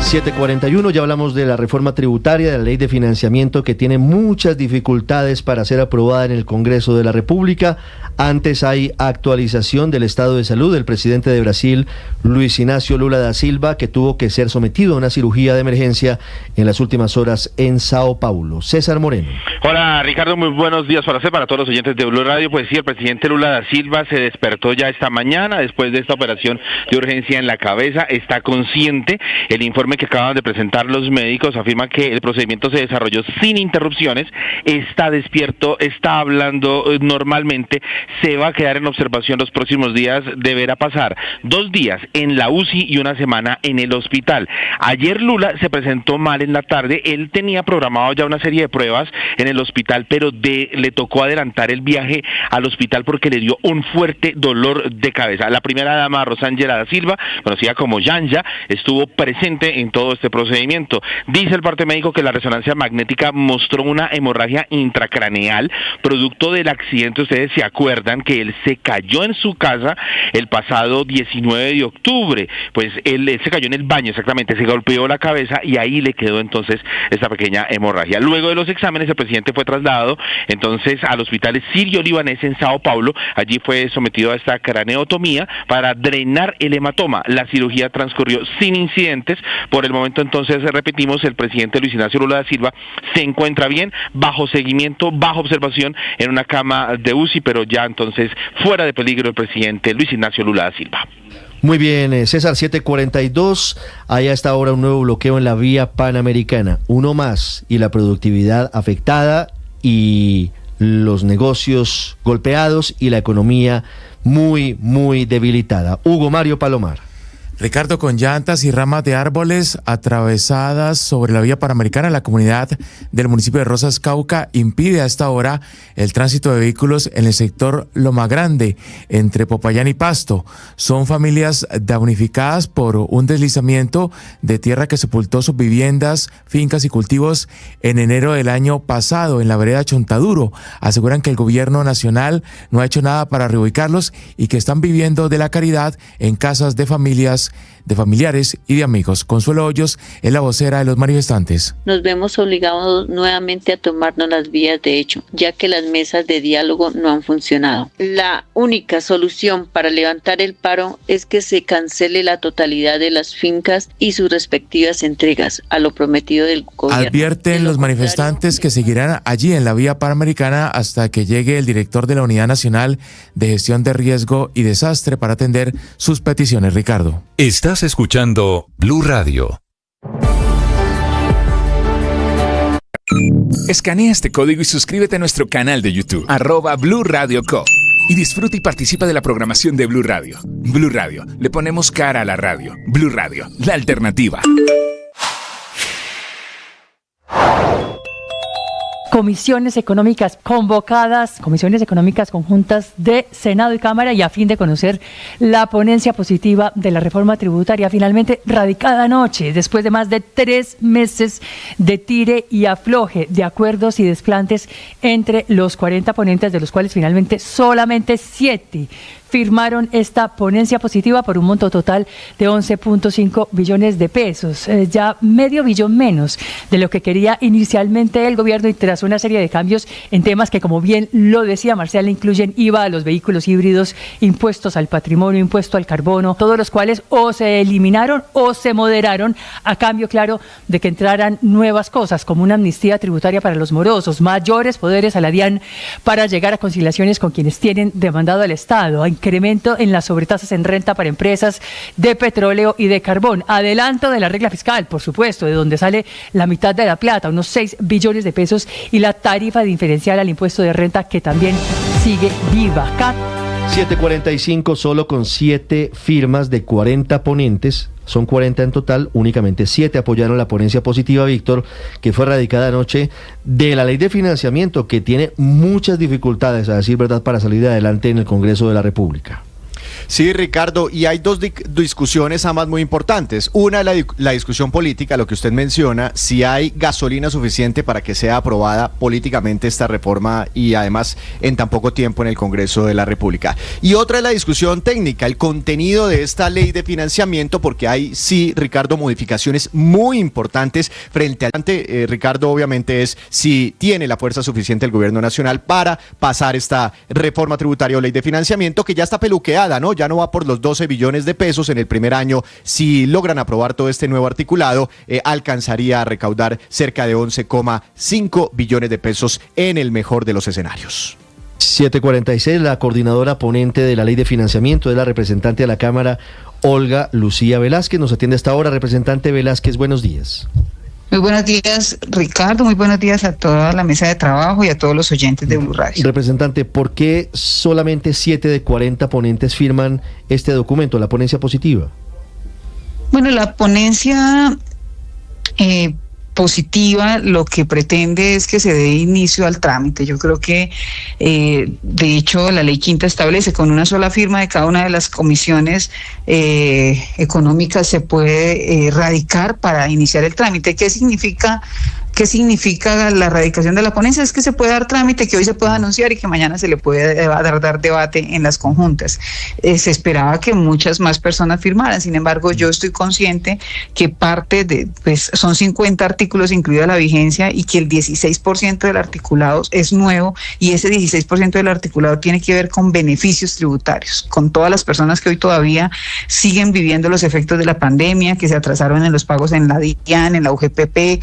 7:41, ya hablamos de la reforma tributaria, de la ley de financiamiento que tiene muchas dificultades para ser aprobada en el Congreso de la República. Antes hay actualización del estado de salud del presidente de Brasil, Luis Ignacio Lula da Silva, que tuvo que ser sometido a una cirugía de emergencia en las últimas horas en Sao Paulo. César Moreno. Hola Ricardo, muy buenos días para usted, para todos los oyentes de Blue Radio. Pues sí, el presidente Lula da Silva se despertó ya esta mañana después de esta operación de urgencia en la cabeza. Está consciente. El informe que acaban de presentar los médicos afirma que el procedimiento se desarrolló sin interrupciones, está despierto, está hablando normalmente, se va a quedar en observación los próximos días, deberá pasar 2 días en la UCI y 1 semana en el hospital. Ayer Lula se presentó mal en la tarde, él tenía programado ya una serie de pruebas en el hospital, pero le tocó adelantar el viaje al hospital porque le dio un fuerte dolor de cabeza. La primera dama, Rosángela da Silva, conocida como Yanja, estuvo presente en todo este procedimiento. Dice el parte médico que la resonancia magnética mostró una hemorragia intracraneal, producto del accidente. Ustedes se acuerdan que él se cayó en su casa el pasado 19 de octubre, pues él se cayó en el baño, exactamente, se golpeó la cabeza y ahí le quedó entonces esta pequeña hemorragia. Luego de los exámenes, el presidente fue trasladado entonces al hospital sirio-libanés en Sao Paulo. Allí fue sometido a esta craneotomía para drenar el hematoma. La cirugía transcurrió sin incidentes. Por el momento, entonces, repetimos, el presidente Luis Ignacio Lula da Silva se encuentra bien, bajo seguimiento, bajo observación en una cama de UCI, pero ya entonces fuera de peligro el presidente Luis Ignacio Lula da Silva. Muy bien, César, 7:42, hay hasta ahora un nuevo bloqueo en la vía panamericana, uno más, y la productividad afectada y los negocios golpeados y la economía muy, muy debilitada. Hugo Mario Palomar. Ricardo, con llantas y ramas de árboles atravesadas sobre la vía panamericana, la comunidad del municipio de Rosas, Cauca, impide a esta hora el tránsito de vehículos en el sector Loma Grande, entre Popayán y Pasto. Son familias damnificadas por un deslizamiento de tierra que sepultó sus viviendas, fincas y cultivos en enero del año pasado en la vereda Chontaduro. Aseguran que el gobierno nacional no ha hecho nada para reubicarlos y que están viviendo de la caridad en casas de familias, de familiares y de amigos. Consuelo Hoyos es la vocera de los manifestantes. Nos vemos obligados nuevamente a tomarnos las vías de hecho, ya que las mesas de diálogo no han funcionado. La única solución para levantar el paro es que se cancele la totalidad de las fincas y sus respectivas entregas a lo prometido del gobierno. Advierten los manifestantes que seguirán allí en la vía panamericana hasta que llegue el director de la Unidad Nacional de Gestión de Riesgo y Desastre para atender sus peticiones. Ricardo. Estás escuchando Blue Radio. Escanea este código y suscríbete a nuestro canal de YouTube, @Blue Radio Co. Y disfruta y participa de la programación de Blue Radio. Blue Radio, le ponemos cara a la radio. Blue Radio, la alternativa. comisiones económicas convocadas, comisiones económicas conjuntas de Senado y Cámara, y a fin de conocer la ponencia positiva de la reforma tributaria, finalmente radicada anoche, después de más de 3 meses de tire y afloje de acuerdos y desplantes entre los 40 ponentes, de los cuales finalmente solamente 7 firmaron esta ponencia positiva por un monto total de 11.5 billones de pesos, ya medio billón menos de lo que quería inicialmente el gobierno, y tras una serie de cambios en temas que, como bien lo decía Marcela, incluyen IVA a los vehículos híbridos, impuestos al patrimonio, impuesto al carbono, todos los cuales o se eliminaron o se moderaron a cambio, claro, de que entraran nuevas cosas como una amnistía tributaria para los morosos, mayores poderes a la DIAN para llegar a conciliaciones con quienes tienen demandado al Estado, incremento en las sobretasas en renta para empresas de petróleo y de carbón, adelanto de la regla fiscal, por supuesto, de donde sale la mitad de la plata, unos 6 billones de pesos, y la tarifa diferencial al impuesto de renta, que también sigue viva. 7:45, solo con 7 firmas de 40 ponentes, son 40 en total, únicamente 7 apoyaron la ponencia positiva, Víctor, que fue radicada anoche, de la ley de financiamiento, que tiene muchas dificultades, a decir verdad, para salir adelante en el Congreso de la República. Sí, Ricardo, y hay dos discusiones, ambas muy importantes. Una es la discusión política, lo que usted menciona, si hay gasolina suficiente para que sea aprobada políticamente esta reforma, y además en tan poco tiempo en el Congreso de la República. Y otra es la discusión técnica, el contenido de esta ley de financiamiento, porque hay, sí, Ricardo, modificaciones muy importantes frente al... Ricardo, obviamente, es si tiene la fuerza suficiente el gobierno nacional para pasar esta reforma tributaria o ley de financiamiento, que ya está peluqueada, ¿no? Ya no va por los 12 billones de pesos en el primer año. Si logran aprobar todo este nuevo articulado, alcanzaría a recaudar cerca de 11,5 billones de pesos en el mejor de los escenarios. 7:46, la coordinadora ponente de la ley de financiamiento es la representante de la Cámara, Olga Lucía Velázquez. Nos atiende hasta ahora. Representante Velázquez, buenos días. Muy buenos días, Ricardo. Muy buenos días a toda la mesa de trabajo y a todos los oyentes de Blue Radio. Representante, ¿por qué solamente 7 de 40 ponentes firman este documento, la ponencia positiva? Bueno, la ponencia positiva lo que pretende es que se dé inicio al trámite. Yo creo que, de hecho, la ley quinta establece con una sola firma de cada una de las comisiones económicas se puede radicar para iniciar el trámite. ¿Qué significa la radicación de la ponencia? Es que se puede dar trámite, que hoy se pueda anunciar y que mañana se le puede dar debate en las conjuntas. Se esperaba que muchas más personas firmaran, sin embargo, yo estoy consciente que parte de, pues son 50 artículos incluida la vigencia, y que el 16% del articulado es nuevo, y ese 16% del articulado tiene que ver con beneficios tributarios, con todas las personas que hoy todavía siguen viviendo los efectos de la pandemia, que se atrasaron en los pagos en la DIAN, en la UGPP,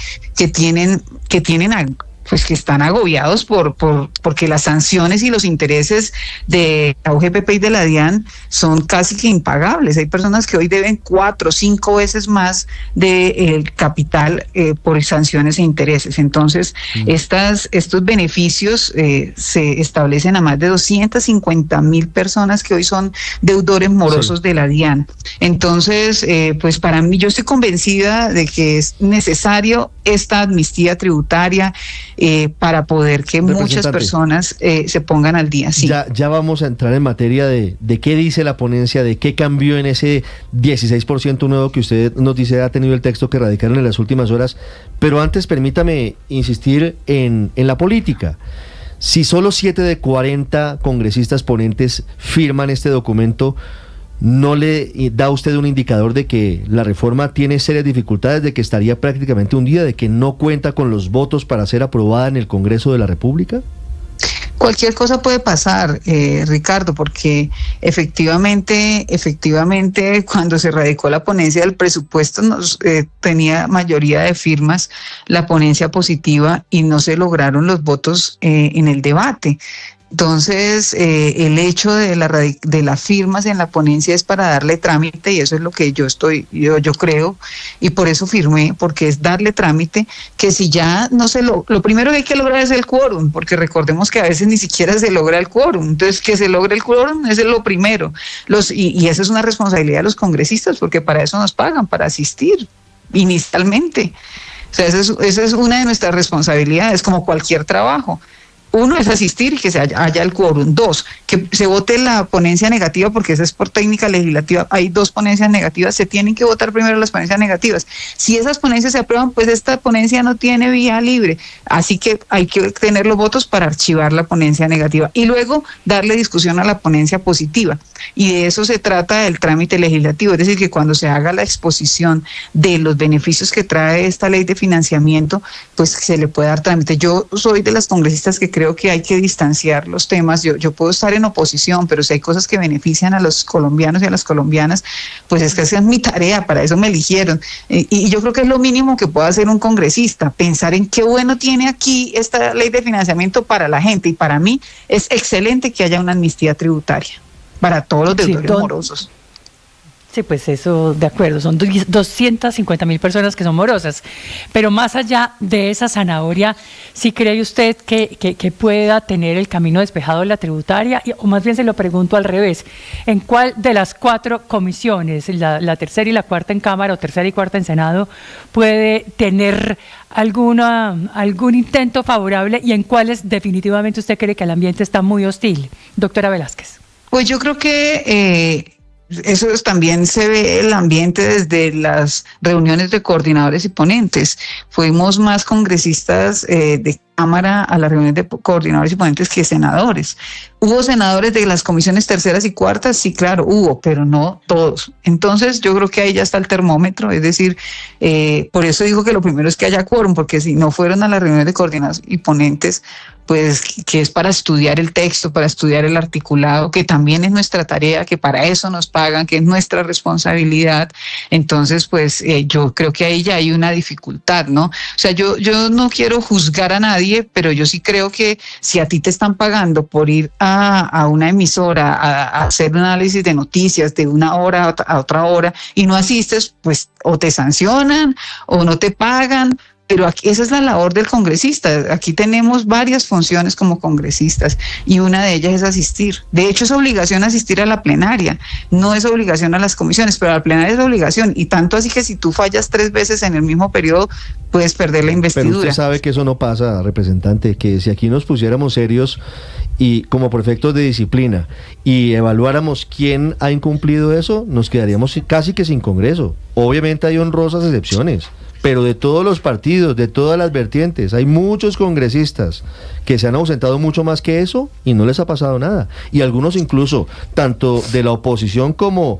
que están agobiados porque las sanciones y los intereses de la UGPP y de la DIAN son casi que impagables. Hay personas que hoy deben 4 o 5 veces más del capital por sanciones e intereses. Entonces, estos beneficios se establecen a más de 250,000 personas que hoy son deudores morosos de la DIAN. Entonces, pues para mí, yo estoy convencida de que es necesario esta amnistía tributaria para poder que muchas personas se pongan al día. Sí. Ya vamos a entrar en materia de qué dice la ponencia, de qué cambió en ese 16% nuevo que usted nos dice ha tenido el texto que radicaron en las últimas horas, pero antes permítame insistir en la política. Si solo 7 de 40 congresistas ponentes firman este documento, ¿no le da usted un indicador de que la reforma tiene serias dificultades, de que estaría prácticamente hundida, de que no cuenta con los votos para ser aprobada en el Congreso de la República? Cualquier cosa puede pasar, Ricardo, porque efectivamente cuando se radicó la ponencia del presupuesto tenía mayoría de firmas la ponencia positiva y no se lograron los votos en el debate. Entonces, el hecho de las firmas en la ponencia es para darle trámite, y eso es lo que yo creo, y por eso firmé, porque es darle trámite, que si ya no lo primero que hay que lograr es el quórum, porque recordemos que a veces ni siquiera se logra el quórum. Entonces, que se logre el quórum es lo primero. Y esa es una responsabilidad de los congresistas, porque para eso nos pagan, para asistir inicialmente. O sea, esa es una de nuestras responsabilidades, como cualquier trabajo. Uno es asistir y que se haya el quórum. 2, que se vote la ponencia negativa, porque esa es por técnica legislativa. Hay 2 ponencias negativas, se tienen que votar primero las ponencias negativas. Si esas ponencias se aprueban, pues esta ponencia no tiene vía libre. Así que hay que tener los votos para archivar la ponencia negativa y luego darle discusión a la ponencia positiva. Y de eso se trata el trámite legislativo, es decir, que cuando se haga la exposición de los beneficios que trae esta ley de financiamiento, pues se le puede dar trámite. Yo soy de las congresistas que creo que hay que distanciar los temas. Yo puedo estar en oposición, pero si hay cosas que benefician a los colombianos y a las colombianas, pues es que esa es mi tarea, para eso me eligieron. Y yo creo que es lo mínimo que puede hacer un congresista, pensar en qué bueno tiene aquí esta ley de financiamiento para la gente. Y para mí es excelente que haya una amnistía tributaria para todos los deudores morosos. Sí, pues eso, de acuerdo, son 250.000 personas que son morosas, pero más allá de esa zanahoria, ¿sí cree usted que pueda tener el camino despejado la tributaria? O más bien se lo pregunto al revés, ¿en cuál de las 4 comisiones, la tercera y la cuarta en Cámara o tercera y cuarta en Senado, puede tener algún intento favorable y en cuáles definitivamente usted cree que el ambiente está muy hostil? Doctora Velázquez. Pues yo creo que eso también se ve el ambiente desde las reuniones de coordinadores y ponentes. Fuimos más congresistas de Cámara a las reuniones de coordinadores y ponentes que senadores. ¿Hubo senadores de las comisiones terceras y cuartas? Sí, claro, hubo, pero no todos. Entonces yo creo que ahí ya está el termómetro, es decir, por eso digo que lo primero es que haya quórum, porque si no fueron a las reuniones de coordinadores y ponentes, pues que es para estudiar el texto, para estudiar el articulado, que también es nuestra tarea, que para eso nos pagan, que es nuestra responsabilidad. Entonces, pues yo creo que ahí ya hay una dificultad, ¿no? O sea, yo no quiero juzgar a nadie, pero yo sí creo que si a ti te están pagando por ir a una emisora a hacer un análisis de noticias de una hora a otra hora y no asistes, pues o te sancionan o no te pagan. Pero aquí, esa es la labor del congresista. Aquí tenemos varias funciones como congresistas y una de ellas es asistir. De hecho, es obligación asistir a la plenaria, no es obligación a las comisiones, pero a la plenaria es obligación. Y tanto así que si tú fallas 3 veces en el mismo periodo, puedes perder la investidura. Pero usted sabe que eso no pasa, representante, que si aquí nos pusiéramos serios y como por efectos de disciplina y evaluáramos quién ha incumplido eso, nos quedaríamos casi que sin Congreso. Obviamente hay honrosas excepciones, pero de todos los partidos, de todas las vertientes, hay muchos congresistas que se han ausentado mucho más que eso y no les ha pasado nada. Y algunos incluso, tanto de la oposición como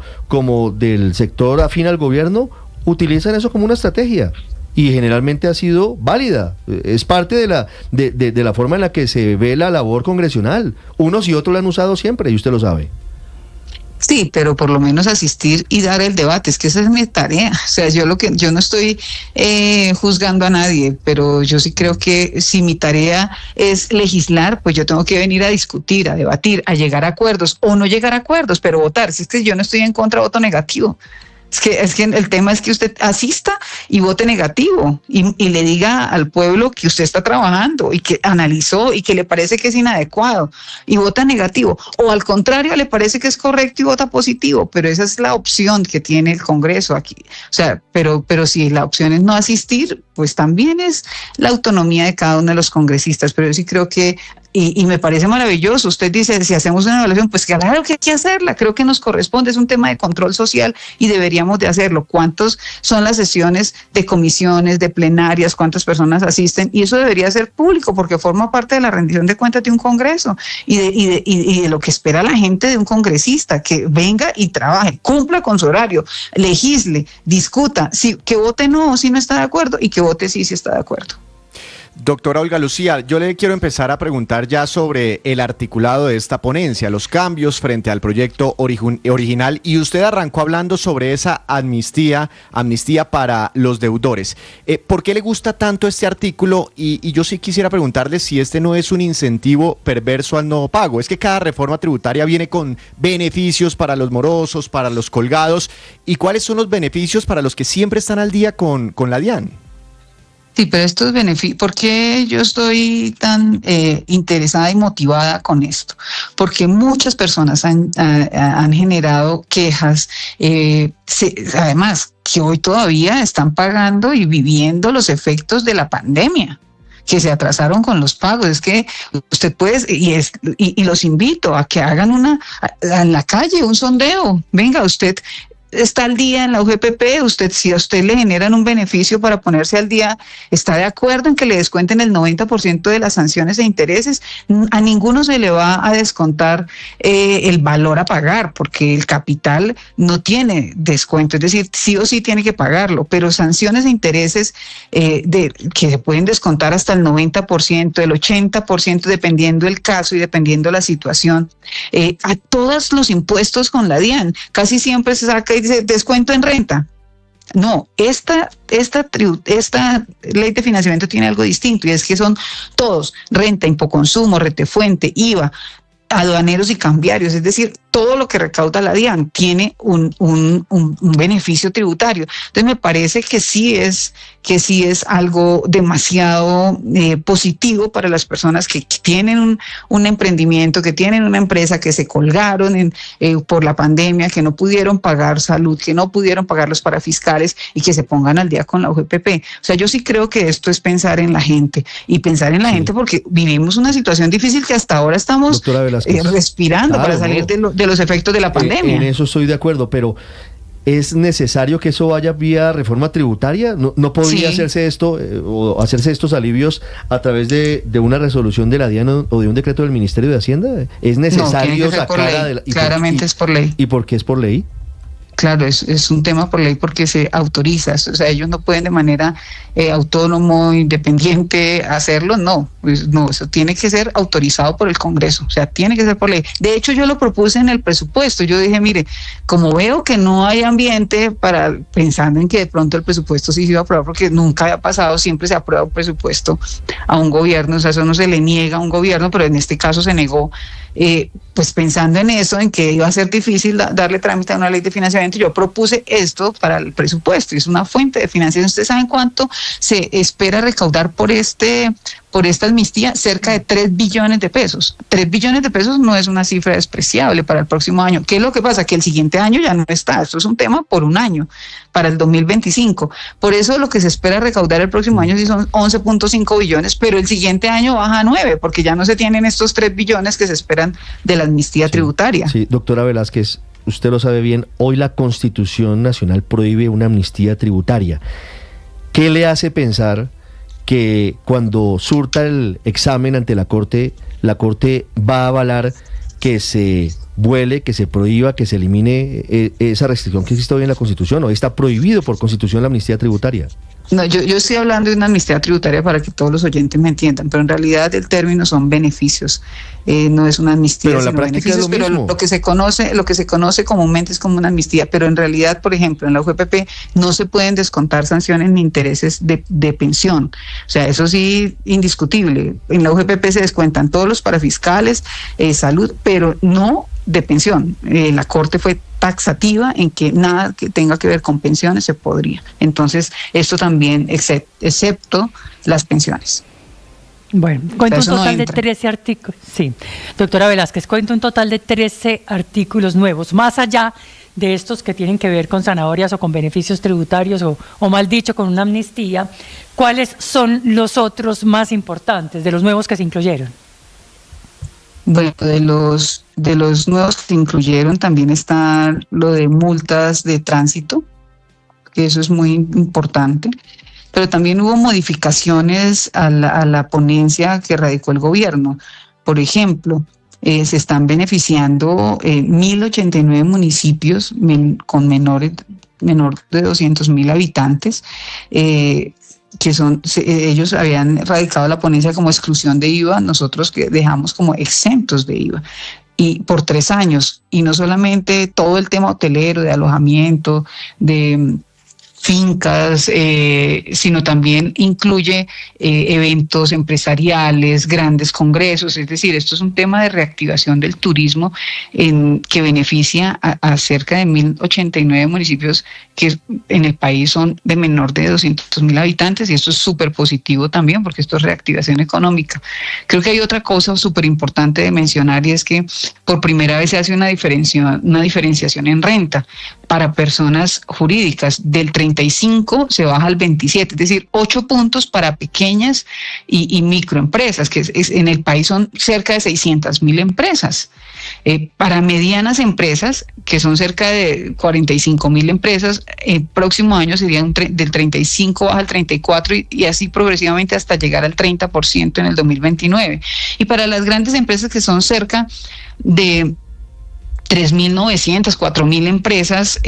del sector afín al gobierno, utilizan eso como una estrategia. Y generalmente ha sido válida, es parte de la forma en la que se ve la labor congresional. Unos y otros la han usado siempre y usted lo sabe. Sí, pero por lo menos asistir y dar el debate, es que esa es mi tarea. O sea, yo no estoy juzgando a nadie, pero yo sí creo que si mi tarea es legislar, pues yo tengo que venir a discutir, a debatir, a llegar a acuerdos o no llegar a acuerdos, pero votar. Si es que yo no estoy en contra, voto negativo. Es que el tema es que usted asista y vote negativo y le diga al pueblo que usted está trabajando y que analizó y que le parece que es inadecuado y vota negativo, o al contrario le parece que es correcto y vota positivo, pero esa es la opción que tiene el Congreso aquí. O sea, pero si la opción es no asistir, pues también es la autonomía de cada uno de los congresistas, pero yo sí creo que y me parece maravilloso. Usted dice, si hacemos una evaluación, pues claro que hay que hacerla, creo que nos corresponde, es un tema de control social y deberíamos de hacerlo. ¿Cuántos son las sesiones de comisiones, de plenarias, cuántas personas asisten? Y eso debería ser público porque forma parte de la rendición de cuentas de un congreso y de lo que espera la gente de un congresista, que venga y trabaje, cumpla con su horario, legisle, discuta, que vote no si no está de acuerdo y que vote sí si está de acuerdo. Doctora Olga Lucía, yo le quiero empezar a preguntar ya sobre el articulado de esta ponencia, los cambios frente al proyecto original, y usted arrancó hablando sobre esa amnistía para los deudores. ¿Por qué le gusta tanto este artículo? Y yo sí quisiera preguntarle si este no es un incentivo perverso al no pago. Es que cada reforma tributaria viene con beneficios para los morosos, para los colgados. ¿Y cuáles son los beneficios para los que siempre están al día con la DIAN? Sí, pero estos beneficios, ¿por qué yo estoy tan interesada y motivada con esto? Porque muchas personas han generado quejas, además que hoy todavía están pagando y viviendo los efectos de la pandemia, que se atrasaron con los pagos. Es que usted puede, y los invito a que hagan en la calle un sondeo. Venga, usted está al día en la UGPP, si a usted le generan un beneficio para ponerse al día, ¿está de acuerdo en que le descuenten el 90% de las sanciones e intereses? A ninguno se le va a descontar el valor a pagar, porque el capital no tiene descuento, es decir, sí o sí tiene que pagarlo, pero sanciones e intereses que se pueden descontar hasta el 90%, el 80%, dependiendo del caso y dependiendo la situación, a todos los impuestos con la DIAN, casi siempre se saca y dice descuento en renta. No, esta ley de financiamiento tiene algo distinto, y es que son todos: renta, impoconsumo, retefuente, IVA, aduaneros y cambiarios, es decir, todo lo que recauda la DIAN tiene un beneficio tributario. Entonces me parece que sí es algo demasiado positivo para las personas que tienen un emprendimiento, que tienen una empresa, que se colgaron por la pandemia, que no pudieron pagar salud, que no pudieron pagar los parafiscales, y que se pongan al día con la UGPP. O sea, yo sí creo que esto es pensar en la gente, y pensar en la gente porque vivimos una situación difícil que hasta ahora estamos respirando, claro, para salir de los efectos de la pandemia. En eso estoy de acuerdo, pero ¿es necesario que eso vaya vía reforma tributaria? ¿No podría hacerse esto o hacerse estos alivios a través de una resolución de la DIAN o de un decreto del Ministerio de Hacienda? ¿Es necesario sacar claramente es por ley. ¿Y por qué es por ley? Claro, es un tema por ley porque se autoriza, o sea, ellos no pueden de manera autónomo, independiente hacerlo, no, eso tiene que ser autorizado por el Congreso, o sea, tiene que ser por ley. De hecho, yo lo propuse en el presupuesto, yo dije, mire, como veo que no hay ambiente pensando en que de pronto el presupuesto sí se iba a aprobar, porque nunca había pasado, siempre se aprueba un presupuesto a un gobierno, o sea, eso no se le niega a un gobierno, pero en este caso se negó. Pues pensando en eso, en que iba a ser difícil darle trámite a una ley de financiamiento, yo propuse esto para el presupuesto. Es una fuente de financiación. ¿Ustedes saben cuánto se espera recaudar por esta amnistía? Cerca de 3 billones de pesos. 3 billones de pesos no es una cifra despreciable para el próximo año. ¿Qué es lo que pasa? Que el siguiente año ya no está. Esto es un tema por un año, para el 2025. Por eso lo que se espera recaudar el próximo año sí son 11.5 billones, pero el siguiente año baja a 9, porque ya no se tienen estos 3 billones que se esperan de la amnistía tributaria. Sí, doctora Velázquez, usted lo sabe bien, hoy la Constitución Nacional prohíbe una amnistía tributaria. ¿Qué le hace pensar que cuando surta el examen ante la Corte va a avalar que se vuele, que se prohíba, que se elimine esa restricción que existe hoy en la Constitución? ¿O está prohibido por Constitución la amnistía tributaria? No, yo estoy hablando de una amnistía tributaria para que todos los oyentes me entiendan, pero en realidad el término son beneficios, no es una amnistía, pero sino la práctica es lo mismo. Pero lo que se conoce comúnmente es como una amnistía, pero en realidad, por ejemplo, en la UGPP no se pueden descontar sanciones ni intereses de pensión, o sea, eso sí, indiscutible. En la UGPP se descuentan todos los parafiscales, salud, pero no de pensión. La Corte fue taxativa en que nada que tenga que ver con pensiones se podría. Entonces, esto también, excepto las pensiones. Bueno, cuento un total de 13 artículos. Sí, doctora Velázquez, cuento un total de 13 artículos nuevos, más allá de estos que tienen que ver con zanahorias o con beneficios tributarios o mal dicho, con una amnistía. ¿Cuáles son los otros más importantes de los nuevos que se incluyeron? Bueno, de los nuevos que se incluyeron también está lo de multas de tránsito, que eso es muy importante, pero también hubo modificaciones a la ponencia que radicó el gobierno. Por ejemplo, se están beneficiando 1.089 municipios con menor de 200.000 habitantes, ellos habían radicado la ponencia como exclusión de IVA, nosotros que dejamos como exentos de IVA, y por 3 años, y no solamente todo el tema hotelero, de alojamiento, de fincas, sino también incluye eventos empresariales, grandes congresos. Es decir, esto es un tema de reactivación del turismo que beneficia a cerca de 1.089 municipios que en el país son de menor de 200.000 habitantes, y esto es súper positivo también porque esto es reactivación económica. Creo que hay otra cosa súper importante de mencionar, y es que por primera vez se hace una diferenciación en renta para personas jurídicas. Del 35 se baja al 27, es decir, 8 puntos para pequeñas y microempresas, que en el país son cerca de 600.000 empresas. Para medianas empresas, que son cerca de 45.000 empresas, el próximo año sería del 35 baja al 34 y así progresivamente hasta llegar al 30% en el 2029. Y para las grandes empresas, que son cerca de 3.900, 4.000 empresas,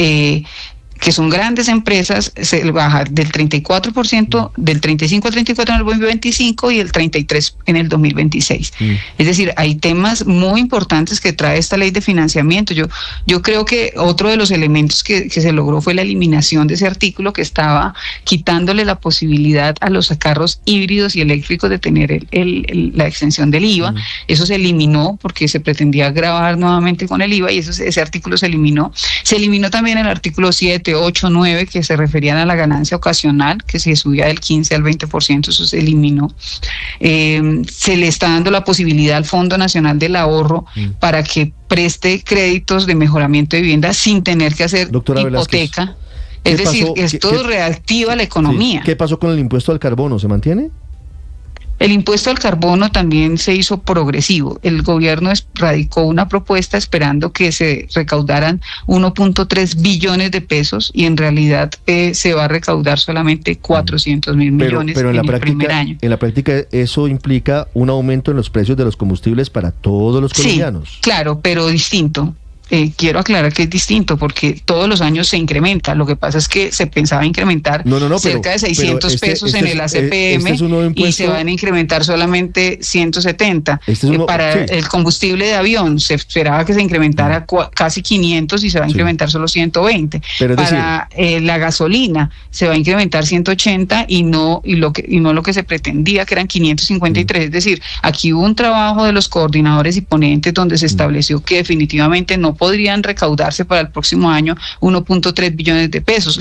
que son grandes empresas, se baja del 34%, del 35 al 34 en el 2025 y el 33 en el 2026. Es decir, hay temas muy importantes que trae esta ley de financiamiento. Yo creo que otro de los elementos que se logró fue la eliminación de ese artículo que estaba quitándole la posibilidad a los carros híbridos y eléctricos de tener la exención del IVA. Eso se eliminó porque se pretendía gravar nuevamente con el IVA, y ese artículo se eliminó. Se eliminó también el artículo 7, 8, 9, que se referían a la ganancia ocasional, que se subía del 15 al 20%, eso se eliminó. Se le está dando la posibilidad al Fondo Nacional del Ahorro para que preste créditos de mejoramiento de vivienda sin tener que hacer hipoteca. Es decir, esto reactiva la economía. Sí. ¿Qué pasó con el impuesto al carbono? ¿Se mantiene? El impuesto al carbono también se hizo progresivo. El gobierno radicó una propuesta esperando que se recaudaran 1.3 billones de pesos, y en realidad se va a recaudar solamente 400.000 millones pero en el primer año. En la práctica eso implica un aumento en los precios de los combustibles para todos los colombianos. Sí, claro, pero distinto. Quiero aclarar que es distinto porque todos los años se incrementa. Lo que pasa es que se pensaba incrementar cerca de 600 pesos en el ACPM y se van a incrementar solamente 170. Para el combustible de avión se esperaba que se incrementara casi 500 y se va a incrementar solo 120. Para la gasolina se va a incrementar 180 y no lo que se pretendía, que eran 553. Es decir, aquí hubo un trabajo de los coordinadores y ponentes donde se estableció que definitivamente no podrían recaudarse para el próximo año 1.3 billones de pesos.